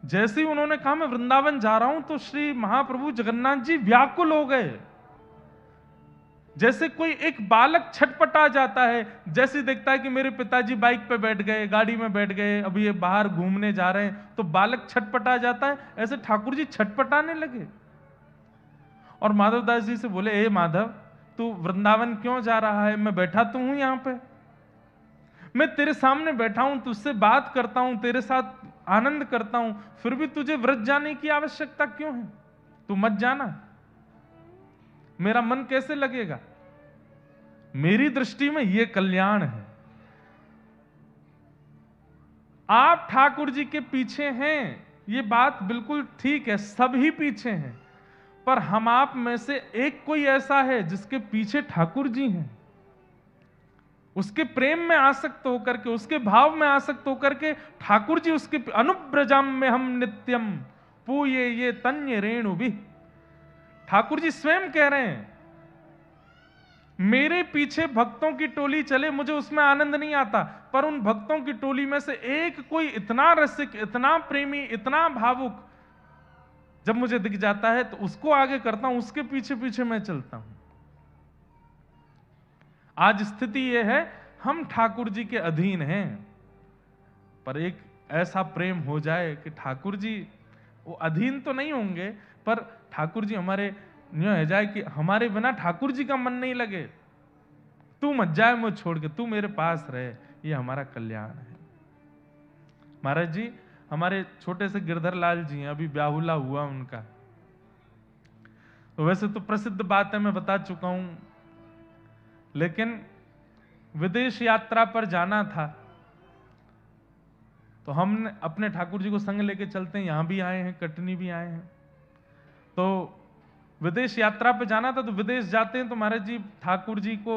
जैसे ही उन्होंने कहा मैं वृंदावन जा रहा हूं, तो श्री महाप्रभु जगन्नाथ जी व्याकुल हो गए। जैसे कोई एक बालक छटपटा जाता है, जैसे देखता है कि मेरे पिताजी बाइक पे बैठ गए, गाड़ी में बैठ गए, अभी ये बाहर घूमने जा रहे हैं, तो बालक छटपटा जाता है, ऐसे ठाकुर जी छटपटाने लगे और माधवदास जी से बोले, ए माधव, तू वृंदावन क्यों जा रहा है? मैं बैठा तो हूं यहां पे, मैं तेरे सामने बैठा हूं, तुझसे बात करता हूं, तेरे साथ आनंद करता हूं, फिर भी तुझे व्रज जाने की आवश्यकता क्यों है? तू मत जाना, मेरा मन कैसे लगेगा? मेरी दृष्टि में यह कल्याण है। आप ठाकुर जी के पीछे हैं, ये बात बिल्कुल ठीक है, सभी पीछे हैं, पर हम आप में से एक कोई ऐसा है जिसके पीछे ठाकुर जी हैं, उसके प्रेम में आसक्त होकर के, उसके भाव में आसक्त होकर के ठाकुर जी उसके अनुब्रजम में हम नित्यम पूये ये तन्य रेणु भी। ठाकुर जी स्वयं कह रहे हैं, मेरे पीछे भक्तों की टोली चले, मुझे उसमें आनंद नहीं आता, पर उन भक्तों की टोली में से एक कोई इतना रसिक, इतना प्रेमी, इतना भावुक जब मुझे दिख जाता है तो उसको आगे करता हूं, उसके पीछे पीछे मैं चलता हूं। आज स्थिति यह है, हम ठाकुर जी के अधीन हैं, पर एक ऐसा प्रेम हो जाए कि ठाकुर जी, वो अधीन तो नहीं होंगे, पर ठाकुर जी हमारे यूं हो जाए कि हमारे बिना ठाकुर जी का मन नहीं लगे, तू मत जाए मुझे छोड़ के, तू मेरे पास रहे, ये हमारा कल्याण है। महाराज जी, हमारे छोटे से गिरधर लाल जी हैं, अभी ब्याहुला हुआ उनका, तो वैसे तो प्रसिद्ध बात है, मैं बता चुका हूं, लेकिन विदेश यात्रा पर जाना था, तो हम अपने ठाकुर जी को संग लेके चलते हैं, यहां भी आए हैं, कटनी भी आए हैं, तो विदेश यात्रा पे जाना था। तो विदेश जाते हैं तो महाराज जी ठाकुर जी को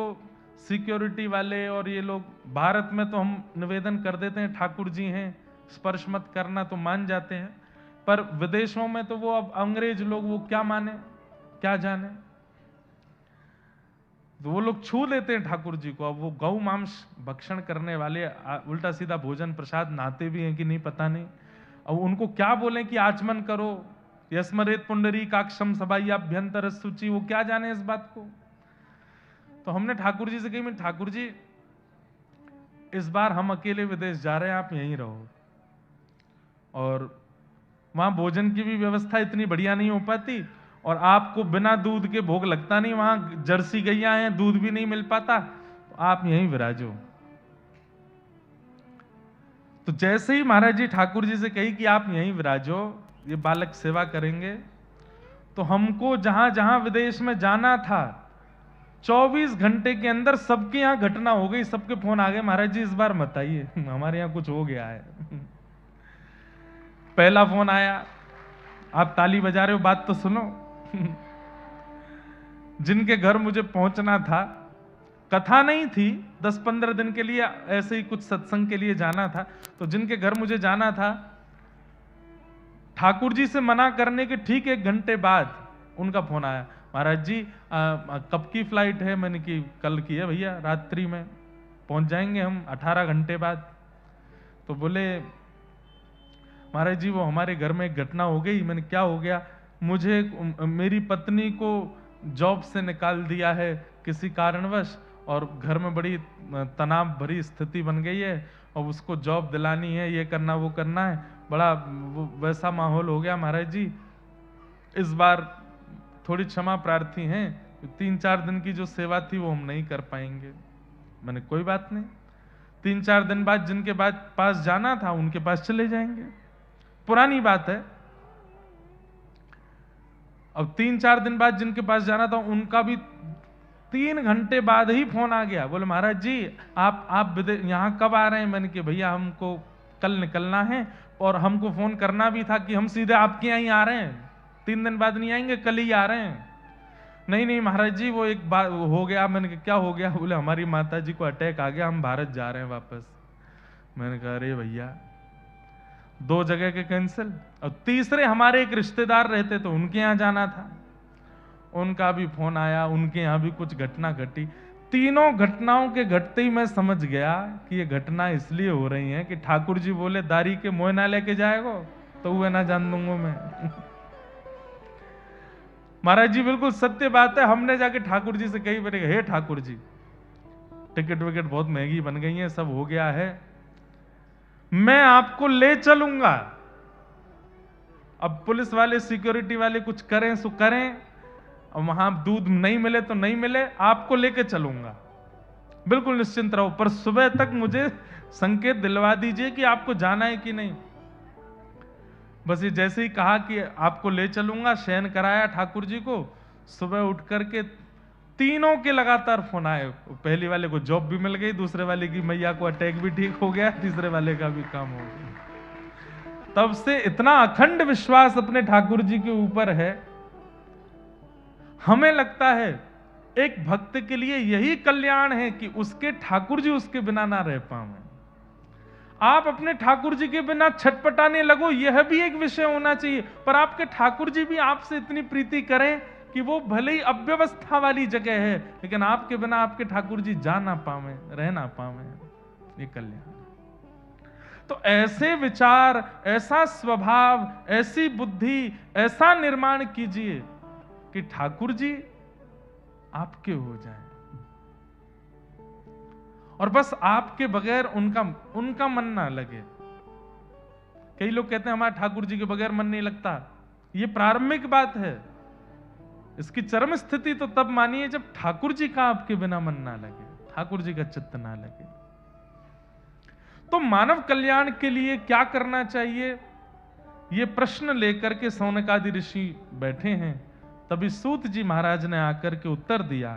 सिक्योरिटी वाले और ये लोग, भारत में तो हम निवेदन कर देते हैं ठाकुर जी हैं, स्पर्श मत करना, तो मान जाते हैं, पर विदेशों में तो वो अब अंग्रेज लोग, वो क्या माने क्या जाने, तो वो लोग छू लेते हैं ठाकुर जी को। अब वो गौ मांस भक्षण करने वाले, उल्टा सीधा भोजन प्रसाद नहाते भी हैं कि नहीं पता नहीं, अब उनको क्या बोलें कि आचमन करो, यस्मरेत पुंडरी काक्षम सभाभ्यंतर सूची, वो क्या जाने इस बात को। तो हमने ठाकुर जी से कही, मैं ठाकुर जी इस बार हम अकेले विदेश जा रहे हैं, आप यहीं रहो, और वहां भोजन की भी व्यवस्था इतनी बढ़िया नहीं हो पाती, और आपको बिना दूध के भोग लगता नहीं, वहां जर्सी गैया हैं, दूध भी नहीं मिल पाता, तो आप यहीं विराजो। तो जैसे ही महाराज जी ठाकुर जी से कही कि आप यहीं विराजो, ये बालक सेवा करेंगे, तो हमको जहां जहां विदेश में जाना था 24 घंटे के अंदर सबके यहां घटना हो गई, सबके फोन आ गए, महाराज जी इस बार मत आइए, हमारे यहां कुछ हो गया है। पहला फोन आया, आप ताली बजा रहे हो, बात तो सुनो। जिनके घर मुझे पहुंचना था, कथा नहीं थी, 10-15 दिन के लिए ऐसे ही कुछ सत्संग के लिए जाना था, तो जिनके घर मुझे जाना था, ठाकुर जी से मना करने के ठीक 1 घंटे बाद उनका फोन आया, महाराज जी कब की फ्लाइट है? मैंने की कल की है भैया, रात्रि में पहुंच जाएंगे हम 18 घंटे बाद। तो बोले महाराज जी वो हमारे घर में एक घटना हो गई। मैंने क्या हो गया? मुझे मेरी पत्नी को जॉब से निकाल दिया है किसी कारणवश, और घर में बड़ी तनाव भरी स्थिति बन गई है, और उसको जॉब दिलानी है, ये करना वो करना है, बड़ा वैसा माहौल हो गया महाराज जी, इस बार थोड़ी क्षमा प्रार्थी हैं, 3-4 दिन की जो सेवा थी वो हम नहीं कर पाएंगे। मैंने कोई बात नहीं, 3-4 दिन बाद जिनके पास जाना था उनके पास चले जाएंगे, पुरानी बात है। अब 3-4 दिन बाद जिनके पास जाना था उनका भी 3 घंटे बाद ही फोन आ गया, बोले महाराज जी आप यहाँ कब आ रहे हैं? मैंने कि भैया हमको कल निकलना है, और हमको फोन करना भी था कि हम सीधे आपके यहाँ ही आ रहे हैं, 3 दिन बाद नहीं आएंगे, कल ही आ रहे हैं। नहीं महाराज जी वो एक बात हो गया। मैंने कहा क्या हो गया? बोले हमारी माता जी को अटैक आ गया, हम भारत जा रहे हैं वापस। मैंने कहा अरे भैया 2 जगह के कैंसिल, और तीसरे हमारे एक रिश्तेदार रहते तो उनके यहाँ जाना था, उनका भी फोन आया, उनके यहाँ भी कुछ घटना घटी। तीनों घटनाओं के घटते ही मैं समझ गया कि ये घटना इसलिए हो रही है कि ठाकुर जी बोले दारी के मोह ना लेके जाएगो तो वह ना जान दूंगा मैं। महाराज जी बिल्कुल सत्य बात है। हमने जाके ठाकुर जी से कही, बनेगा हे ठाकुर जी, टिकट विकेट बहुत महंगी बन गई है, सब हो गया है, मैं आपको ले चलूंगा। अब पुलिस वाले सिक्योरिटी वाले कुछ करें सो करें, और वहां दूध नहीं मिले तो नहीं मिले, आपको लेके चलूंगा, बिल्कुल निश्चिंत रहो, पर सुबह तक मुझे संकेत दिलवा दीजिए कि आपको जाना है कि नहीं। बस ये जैसे ही कहा कि आपको ले चलूंगा, शयन कराया ठाकुर जी को, सुबह उठ करके तीनों के लगातार फोन आए। पहली वाले को जॉब भी मिल गई, दूसरे वाले की मैया को अटैक भी ठीक हो गया, तीसरे वाले का भी काम हो गया। तब से इतना अखंड विश्वास अपने ठाकुर जी के ऊपर है। हमें लगता है एक भक्त के लिए यही कल्याण है कि उसके ठाकुर जी उसके बिना ना रह पाए। आप अपने ठाकुर जी के बिना छटपटाने लगो, यह भी एक विषय होना चाहिए, पर आपके ठाकुर जी भी आपसे इतनी प्रीति करें कि वो भले ही अव्यवस्था वाली जगह है, लेकिन आपके बिना आपके ठाकुर जी जा ना पावे, रह ना पावे, ये कल्याण। तो ऐसे विचार, ऐसा स्वभाव, ऐसी बुद्धि, ऐसा निर्माण कीजिए कि ठाकुर जी आपके हो जाए, और बस आपके बगैर उनका मन ना लगे। कई लोग कहते हैं हमारा ठाकुर जी के बगैर मन नहीं लगता। ये प्रारंभिक बात है, इसकी चरम स्थिति तो तब मानिए जब ठाकुर जी का आपके बिना मन ना लगे, ठाकुर जी का चित्त ना लगे। तो मानव कल्याण के लिए क्या करना चाहिए, ये प्रश्न लेकर के सौनकादि ऋषि बैठे हैं। तभी सूत जी महाराज ने आकर के उत्तर दिया,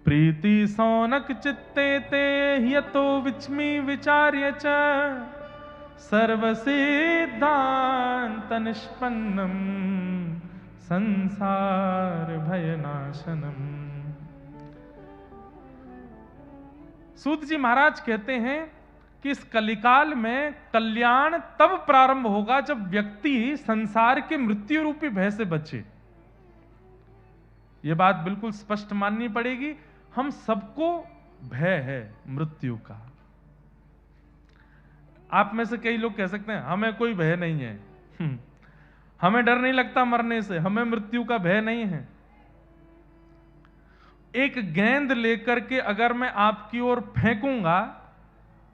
प्रीति सौनक चित्ते ते यतो विचमी विचार्य च सर्व सिद्धांत निष्पन्नम संसार भयनाशनम। सूत जी महाराज कहते हैं कि इस कलिकाल में कल्याण तब प्रारंभ होगा जब व्यक्ति संसार के मृत्यु रूपी भय से बचे। यह बात बिल्कुल स्पष्ट माननी पड़ेगी। हम सबको भय है मृत्यु का। आप में से कई लोग कह सकते हैं हमें कोई भय नहीं है, हमें डर नहीं लगता मरने से, हमें मृत्यु का भय नहीं है। एक गेंद लेकर के अगर मैं आपकी ओर फेंकूंगा,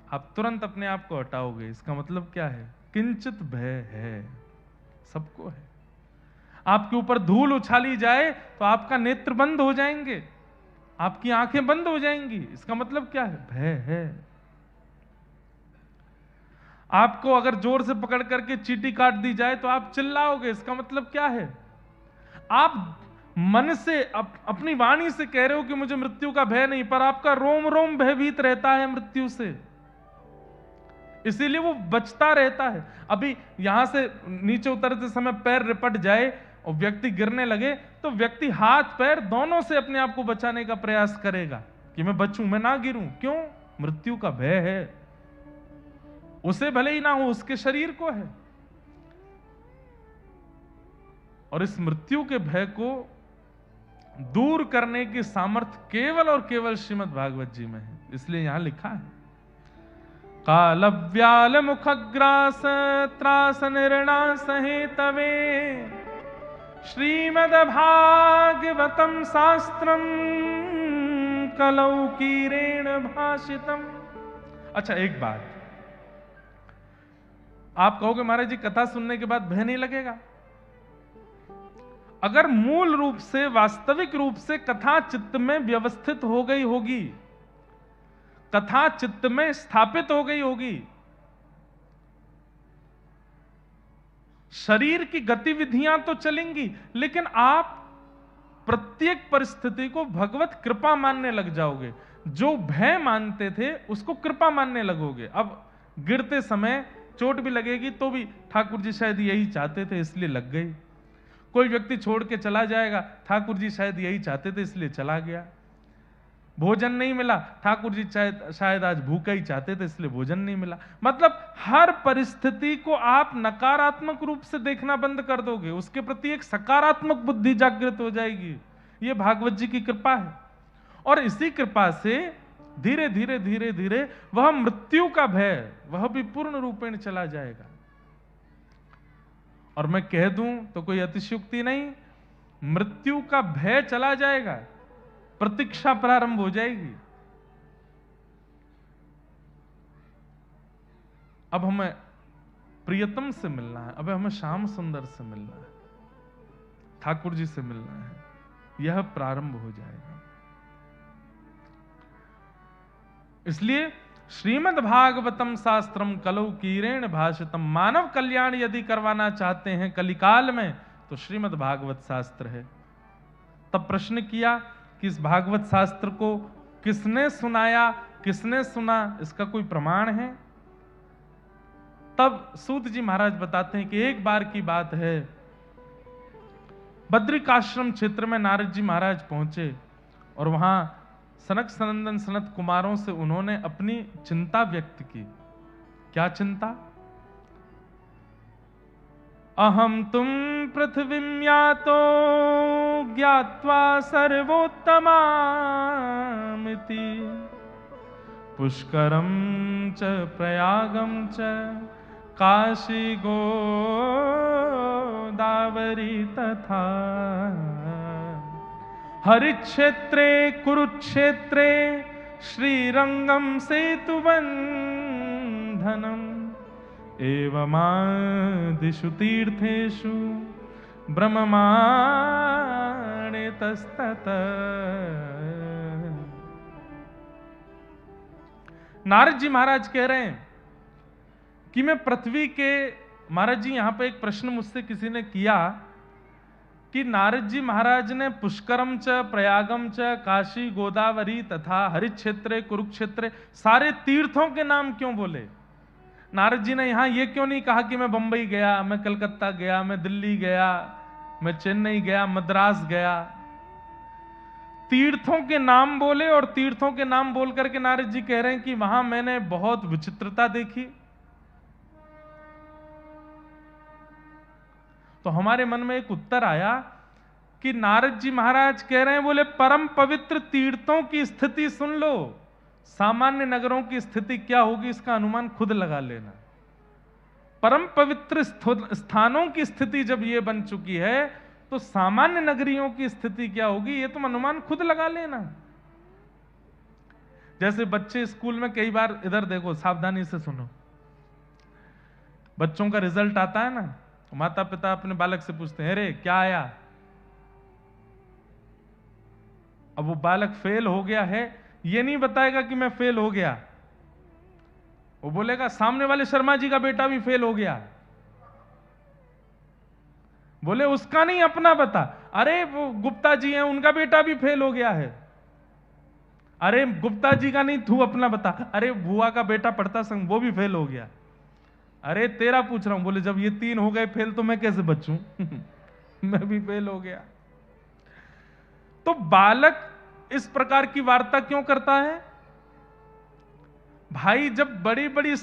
आप तुरंत अपने आप को हटाओगे। इसका मतलब क्या है? किंचित भय है, सबको है। आपके ऊपर धूल उछाली जाए तो आपका नेत्र बंद हो जाएंगे, आपकी आंखें बंद हो जाएंगी। इसका मतलब क्या है? भय है। आपको अगर जोर से पकड़ करके चींटी काट दी जाए तो आप चिल्लाओगे। इसका मतलब क्या है? आप मन से अपनी वाणी से कह रहे हो कि मुझे मृत्यु का भय नहीं, पर आपका रोम रोम भयभीत रहता है मृत्यु से, इसीलिए वो बचता रहता है। अभी यहां से नीचे उतरते समय पैर रिपट जाए और व्यक्ति गिरने लगे तो व्यक्ति हाथ पैर दोनों से अपने आप को बचाने का प्रयास करेगा कि मैं बचूं, मैं ना गिरूं। क्यों? मृत्यु का भय है। उसे भले ही ना हो, उसके शरीर को है। और इस मृत्यु के भय को दूर करने की सामर्थ्य केवल और केवल श्रीमद् भागवत जी में है। इसलिए यहां लिखा है, काल व्याल मुखग्रास त्रास निर्णा सहेतवे श्रीमद् भागवतम शास्त्रम कलौ कीरेण भाषितम। अच्छा, एक बात आप कहोगे महाराज जी कथा सुनने के बाद भय नहीं लगेगा। अगर मूल रूप से, वास्तविक रूप से कथा चित्त में व्यवस्थित हो गई होगी, कथा चित्त में स्थापित हो गई होगी, शरीर की गतिविधियां तो चलेंगी, लेकिन आप प्रत्येक परिस्थिति को भगवत कृपा मानने लग जाओगे। जो भय मानते थे उसको कृपा मानने लगोगे। अब गिरते समय चोट भी लगेगी तो भी ठाकुर जी शायद यही चाहते थे इसलिए लग गई। कोई व्यक्ति छोड़ के चला जाएगा, ठाकुर जी शायद यही चाहते थे इसलिए चला गया। भोजन नहीं मिला, ठाकुर जी शायद आज भूखा ही चाहते थे इसलिए भोजन नहीं मिला। मतलब हर परिस्थिति को आप नकारात्मक रूप से देखना बंद कर दोगे, उसके प्रति एक सकारात्मक बुद्धि जागृत हो जाएगी। यह भागवत जी की कृपा है। और इसी कृपा से धीरे धीरे धीरे धीरे वह मृत्यु का भय, वह भी पूर्ण रूपेण चला जाएगा। और मैं कह दूं तो कोई अतिशयोक्ति नहीं, मृत्यु का भय चला जाएगा, प्रतीक्षा प्रारंभ हो जाएगी। अब हमें प्रियतम से मिलना है, अब हमें श्याम सुंदर से मिलना है, ठाकुर जी से मिलना है, यह प्रारंभ हो जाएगा। इसलिए श्रीमद् भागवतम शास्त्रम कलौ कीरेण भाषितम, मानव कल्याण यदि करवाना चाहते हैं कलिकाल में तो श्रीमद् भागवत शास्त्र है। तब प्रश्न किया कि इस भागवत शास्त्र को किसने सुनाया, किसने सुना, इसका कोई प्रमाण है? तब सूत जी महाराज बताते हैं कि एक बार की बात है, बद्रिकाश्रम क्षेत्र में नारद जी महाराज पहुंचे और वहां सनक सनंदन सनत कुमारों से उन्होंने अपनी चिंता व्यक्त की। क्या चिंता? अहम तुम पृथ्वीं यातो ज्ञात्वा सर्वोत्तमामिति, पुष्करम च प्रयागम च काशी गोदावरी तथा, हरिक्षेत्रे कुरुक्षेत्रे श्रीरंगम सेतुबंधनम, एवमादिषु तीर्थेषु ब्रह्ममाणे तस्तत। नारद जी महाराज कह रहे हैं कि मैं पृथ्वी के, महाराज जी यहां पे एक प्रश्न मुझसे किसी ने किया कि नारद जी महाराज ने पुष्करम च प्रयागम च काशी गोदावरी तथा हरिक्षेत्र कुरुक्षेत्र सारे तीर्थों के नाम क्यों बोले? नारद जी ने यहां यह क्यों नहीं कहा कि मैं बंबई गया, मैं कलकत्ता गया, मैं दिल्ली गया, मैं चेन्नई गया, मद्रास गया? तीर्थों के नाम बोले और तीर्थों के नाम बोल करके नारद जी कह रहे हैं कि वहां मैंने बहुत विचित्रता देखी। तो हमारे मन में एक उत्तर आया कि नारद जी महाराज कह रहे हैं, बोले परम पवित्र तीर्थों की स्थिति सुन लो, सामान्य नगरों की स्थिति क्या होगी इसका अनुमान खुद लगा लेना। परम पवित्र स्थानों की स्थिति जब ये बन चुकी है तो सामान्य नगरियों की स्थिति क्या होगी ये तुम अनुमान खुद लगा लेना। जैसे बच्चे स्कूल में कई बार, इधर देखो सावधानी से सुनो, बच्चों का रिजल्ट आता है ना, माता पिता अपने बालक से पूछते हैं, अरे क्या आया? अब वो बालक फेल हो गया है ये नहीं बताएगा कि मैं फेल हो गया, वो बोलेगा सामने वाले शर्मा जी का बेटा भी फेल हो गया। बोले उसका नहीं अपना बता, अरे वो गुप्ता जी हैं उनका बेटा भी फेल हो गया है। अरे गुप्ता जी का नहीं तू अपना बता, अरे बुआ का बेटा पढ़ता संग वो भी फेल हो गया। अरे तेरा पूछ रहा हूं। बोले जब ये 3 हो गए फेल तो मैं कैसे बचूं? मैं भी फेल हो गया। तो बालक इस प्रकार की वार्ता क्यों करता है? भाई जब बड़ी बड़ी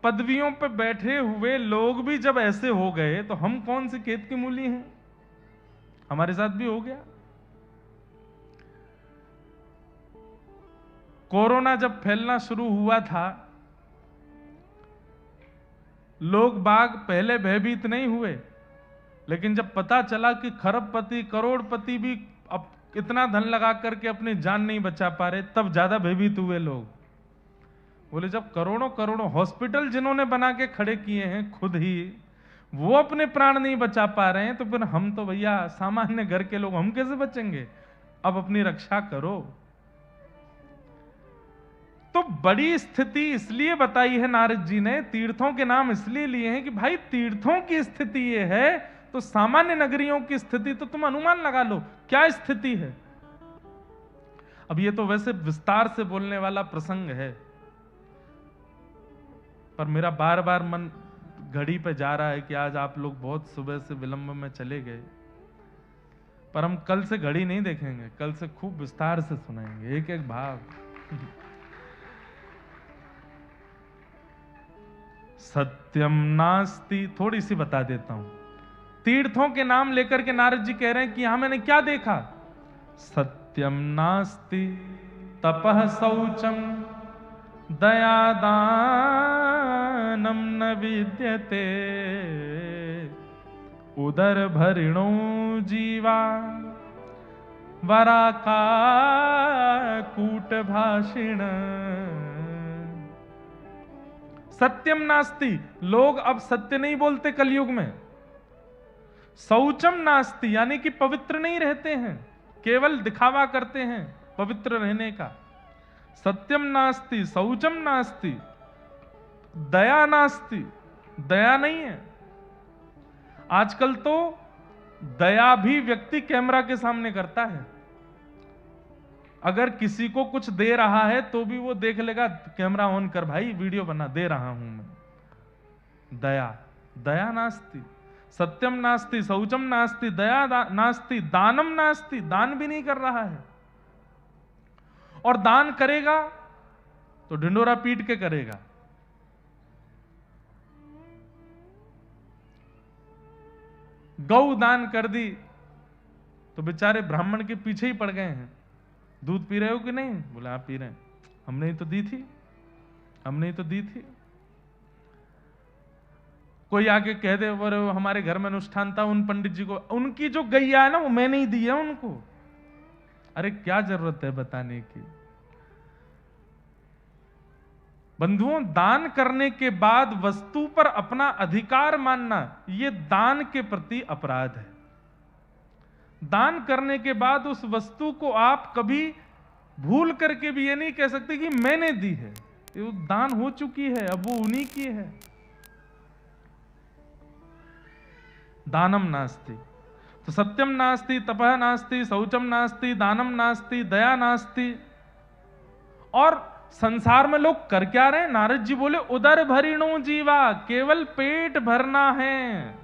पदवियों पर बैठे हुए लोग भी जब ऐसे हो गए तो हम कौन सी खेत की मूली हैं? हमारे साथ भी हो गया। कोरोना जब फैलना शुरू हुआ था, लोग बाग पहले भयभीत नहीं हुए, लेकिन जब पता चला कि खरबपति करोड़पति भी अब इतना धन लगा करके अपनी जान नहीं बचा पा रहे, तब ज्यादा भयभीत हुए लोग। बोले जब करोड़ों करोड़ों हॉस्पिटल जिन्होंने बना के खड़े किए हैं खुद ही, वो अपने प्राण नहीं बचा पा रहे हैं, तो फिर हम तो भैया सामान्य घर के लोग, हम कैसे बचेंगे? अब अपनी रक्षा करो। तो बड़ी स्थिति इसलिए बताई है नारद जी ने, तीर्थों के नाम इसलिए लिए हैं कि भाई तीर्थों की स्थिति ये है तो सामान्य नगरियों की स्थिति तो तुम अनुमान लगा लो क्या स्थिति है। अब ये तो वैसे विस्तार से बोलने वाला प्रसंग है, पर मेरा बार बार मन घड़ी पे जा रहा है कि आज आप लोग बहुत सुबह से विलंब में चले गए, पर हम कल से घड़ी नहीं देखेंगे, कल से खूब विस्तार से सुनाएंगे एक एक भाव। सत्यम नास्ति, थोड़ी सी बता देता हूं। तीर्थों के नाम लेकर के नारद जी कह रहे हैं कि यहां मैंने क्या देखा? सत्यम नास्ति तपः शौचम दयादानम न विद्यते, उदर भरिणो जीवा वरा का कूट भाषिण। सत्यम नास्ति, लोग अब सत्य नहीं बोलते कलयुग में। शौचम नास्ति, यानी कि पवित्र नहीं रहते हैं, केवल दिखावा करते हैं पवित्र रहने का। सत्यम नास्ति, शौचम नास्ति, दया नास्ति, दया नहीं है। आजकल तो दया भी व्यक्ति कैमरा के सामने करता है। अगर किसी को कुछ दे रहा है तो भी वो देख लेगा, कैमरा ऑन कर भाई, वीडियो बना, दे रहा हूं मैं। दया, दया नास्ति, सत्यम नास्ति, शौचम नास्ति, दया नास्ति, दानम नास्ति, दान भी नहीं कर रहा है। और दान करेगा तो ढिंडोरा पीट के करेगा। गौ दान कर दी तो बेचारे ब्राह्मण के पीछे ही पड़ गए हैं, दूध पी रहे हो कि नहीं? बोला आप पी रहे हैं। हमने ही तो दी थी, हमने ही तो दी थी। कोई आके कह दे वो हमारे घर में अनुष्ठान था, उन पंडित जी को, उनकी जो गैया है ना वो मैंने ही दी है उनको। अरे क्या जरूरत है बताने की? बंधुओं, दान करने के बाद वस्तु पर अपना अधिकार मानना, यह दान के प्रति अपराध है। दान करने के बाद उस वस्तु को आप कभी भूल करके भी ये नहीं कह सकते कि मैंने दी है, वो दान हो चुकी है, अब वो उन्हीं की है। दानम नास्ति, तो सत्यम नास्ति, तपः नास्ति, शौचम नास्ति, दानम नास्ति, दया नास्ति। और संसार में लोग कर क्या रहे हैं? नारद जी बोले उदर भरिणो जीवा, केवल पेट भरना है।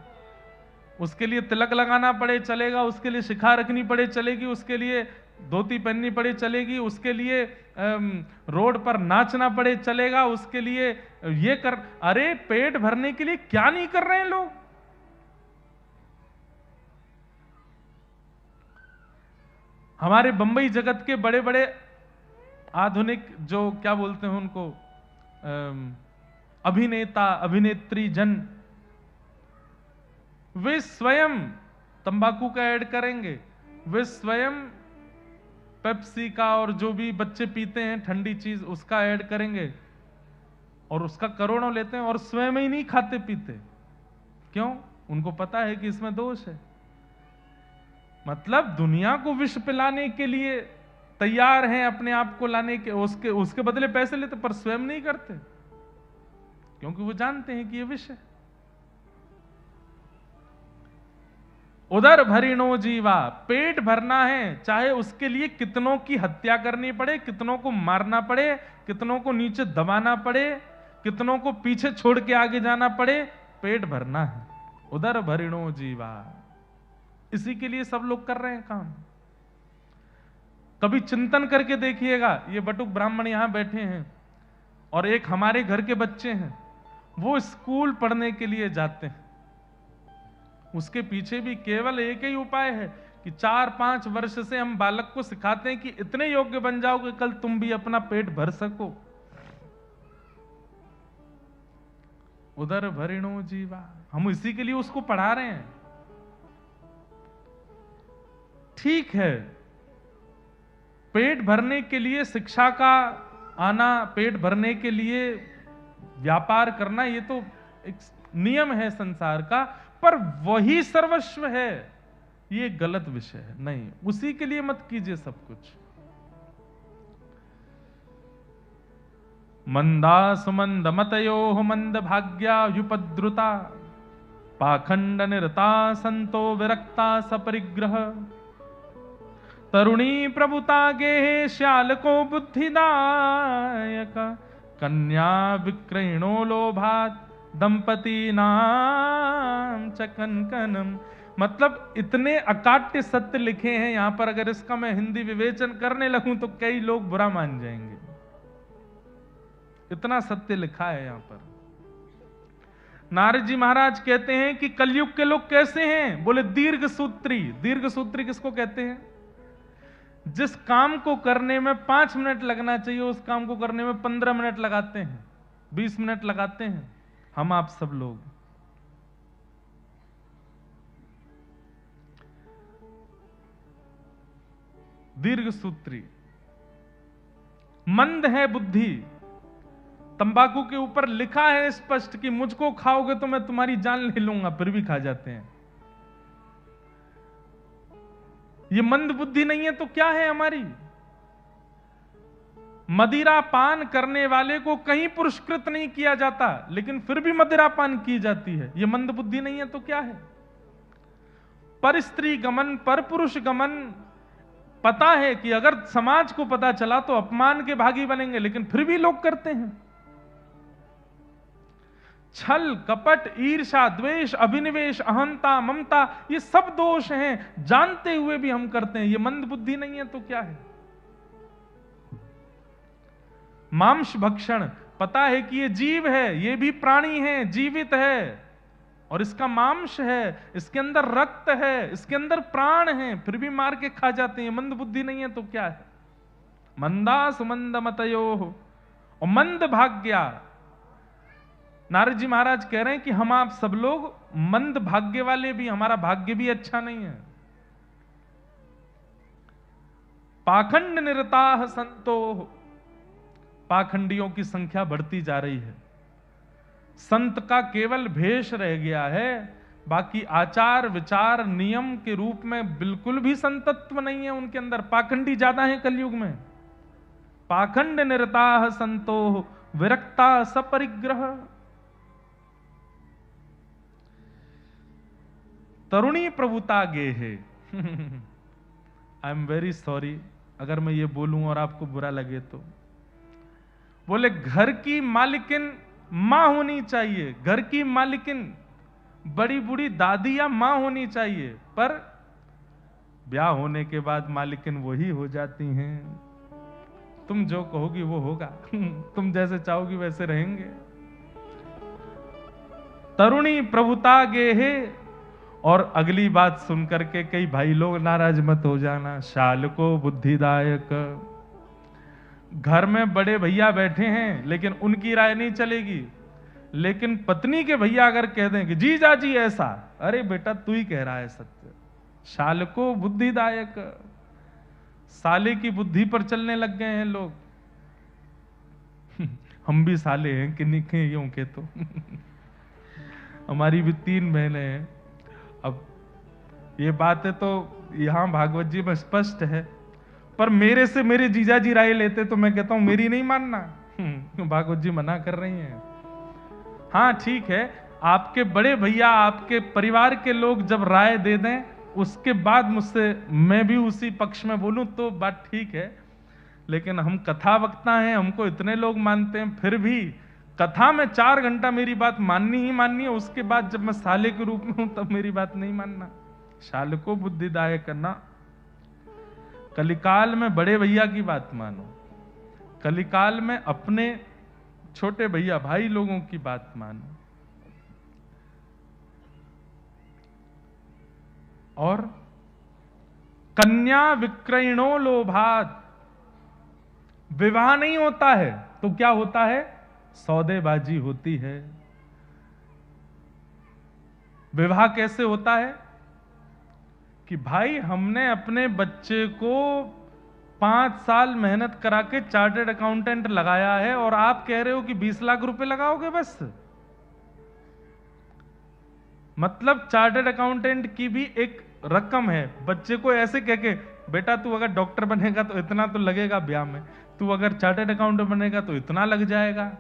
उसके लिए तिलक लगाना पड़े चलेगा, उसके लिए शिखा रखनी पड़े चलेगी, उसके लिए धोती पहननी पड़े चलेगी, उसके लिए रोड पर नाचना पड़े चलेगा, उसके लिए ये कर। अरे पेट भरने के लिए क्या नहीं कर रहे हैं लोग? हमारे बंबई जगत के बड़े बड़े आधुनिक जो क्या बोलते हैं उनको, अभिनेता अभिनेत्री जन, वे स्वयं तंबाकू का ऐड करेंगे, वे स्वयं पेप्सी का और जो भी बच्चे पीते हैं ठंडी चीज उसका ऐड करेंगे और उसका करोड़ों लेते हैं और स्वयं ही नहीं खाते पीते। क्यों? उनको पता है कि इसमें दोष है। मतलब दुनिया को विष पिलाने के लिए तैयार हैं, अपने आप को लाने के, उसके बदले पैसे लेते, पर स्वयं नहीं करते क्योंकि वो जानते हैं कि ये विष है। उदर भरिणो जीवा, पेट भरना है, चाहे उसके लिए कितनों की हत्या करनी पड़े, कितनों को मारना पड़े, कितनों को नीचे दबाना पड़े, कितनों को पीछे छोड़ के आगे जाना पड़े, पेट भरना है। उदर भरिणो जीवा, इसी के लिए सब लोग कर रहे हैं काम। कभी चिंतन करके देखिएगा, ये बटुक ब्राह्मण यहां बैठे हैं और एक हमारे घर के बच्चे हैं, वो स्कूल पढ़ने के लिए जाते हैं। उसके पीछे भी केवल एक ही उपाय है कि 4-5 वर्ष से हम बालक को सिखाते हैं कि इतने योग्य बन जाओ कि कल तुम भी अपना पेट भर सको। उदर भरिणो जीवा, हम इसी के लिए उसको पढ़ा रहे हैं। ठीक है, पेट भरने के लिए शिक्षा का आना, पेट भरने के लिए व्यापार करना, ये तो एक नियम है संसार का, पर वही सर्वस्व है, ये गलत विषय है। नहीं, उसी के लिए मत कीजिए सब कुछ। मंदा सुमंद मतयो मंद भाग्या युपद्रुता, पाखंड निरता संतो विरक्ता सपरिग्रह, तरुणी प्रभुता गे श्याल को बुद्धिदायक, कन्या विक्रयणो लोभात दंपति नाम चकनकनम। मतलब इतने अकाट्य सत्य लिखे हैं यहां पर, अगर इसका मैं हिंदी विवेचन करने लगूं तो कई लोग बुरा मान जाएंगे। इतना सत्य लिखा है यहां पर। नारद जी महाराज कहते हैं कि कलयुग के लोग कैसे हैं? बोले दीर्घ सूत्री। दीर्घ सूत्री किसको कहते हैं? जिस काम को करने में 5 मिनट लगना चाहिए, उस काम को करने में 15 मिनट लगाते हैं, 20 मिनट लगाते हैं हम आप सब लोग। दीर्घ सूत्री। मंद है बुद्धि। तंबाकू के ऊपर लिखा है स्पष्ट कि मुझको खाओगे तो मैं तुम्हारी जान ले लूंगा, फिर भी खा जाते हैं। ये मंद बुद्धि नहीं है तो क्या है हमारी? मदिरा पान करने वाले को कहीं पुरस्कृत नहीं किया जाता, लेकिन फिर भी मदिरा पान की जाती है। ये मंद बुद्धि नहीं है तो क्या है? पर स्त्री गमन, पर पुरुष गमन, पता है कि अगर समाज को पता चला तो अपमान के भागी बनेंगे, लेकिन फिर भी लोग करते हैं। छल, कपट, ईर्ष्या, द्वेष, अभिनिवेश, अहंता, ममता, ये सब दोष हैं, जानते हुए भी हम करते हैं। ये मंद बुद्धि नहीं है तो क्या है? मांस भक्षण, पता है कि ये जीव है, ये भी प्राणी है, जीवित है, और इसका मांस है, इसके अंदर रक्त है, इसके अंदर प्राण है, फिर भी मार के खा जाते हैं। मंद बुद्धि नहीं है तो क्या है? मंदा सुमंद मतयो, और मंद भाग्या। नारद जी महाराज कह रहे हैं कि हम आप सब लोग मंद भाग्य वाले भी, हमारा भाग्य भी अच्छा नहीं है। पाखंड निरताः संतो, पाखंडियों की संख्या बढ़ती जा रही है। संत का केवल भेष रह गया है, बाकी आचार विचार नियम के रूप में बिल्कुल भी संतत्व नहीं है उनके अंदर। पाखंडी ज्यादा है कलयुग में। पाखंड निरताः संतो विरक्ता सपरिग्रह। तरुणी प्रभुता गे है। आई एम वेरी सॉरी अगर मैं ये बोलूं और आपको बुरा लगे तो। बोले घर की मालिकिन मां होनी चाहिए, घर की मालिकिन बड़ी बूढ़ी दादी या मां होनी चाहिए, पर ब्याह होने के बाद मालिकिन वही हो जाती हैं। तुम जो कहोगी वो होगा, तुम जैसे चाहोगी वैसे रहेंगे। तरुणी प्रभुता गे है। और अगली बात सुनकर के कई भाई लोग नाराज मत हो जाना। शाल को बुद्धिदायक, घर में बड़े भैया बैठे हैं लेकिन उनकी राय नहीं चलेगी, लेकिन पत्नी के भैया अगर कह दें कि जी जा जी ऐसा, अरे बेटा तू ही कह रहा है सत्य। शाल को बुद्धिदायक, साले की बुद्धि पर चलने लग गए हैं लोग। हम भी साले हैं कि निखे यूं के तो। हमारी भी 3 बहनें हैं। अब ये बातें तो यहां भागवत जी में स्पष्ट है, पर मेरे से मेरे जीजा जी राय लेते तो मैं कहता हूं मेरी नहीं मानना। भागवत जी मना कर रही हैं। हाँ ठीक है, आपके बड़े भैया आपके परिवार के लोग जब राय दे दें उसके बाद मुझसे मैं भी उसी पक्ष में बोलूं तो बात ठीक है, लेकिन हम कथा वक्ता हैं, हमको इतने लोग मानते हैं, फिर भी कथा में 4 घंटा मेरी बात माननी ही माननी है। उसके बाद जब मैं साले के रूप में हूं तब मेरी बात नहीं मानना। शाल को बुद्धिदायक करना। कलिकाल में बड़े भैया की बात मानो, कलिकाल में अपने छोटे भैया भाई लोगों की बात मानो। और कन्या विक्रयणो लोभात, विवाह नहीं होता है तो क्या होता है? सौदेबाजी होती है। विवाह कैसे होता है? कि भाई हमने अपने बच्चे को 5 साल मेहनत करा के चार्टर्ड अकाउंटेंट लगाया है और आप कह रहे हो कि 20 लाख रुपए लगाओगे बस। मतलब चार्टर्ड अकाउंटेंट की भी एक रकम है। बच्चे को ऐसे कह के बेटा तू अगर डॉक्टर बनेगा तो इतना तो लगेगा ब्याह में, तू अगर चार्टर्ड अकाउंटेंट बनेगा तो इतना लग जाएगा।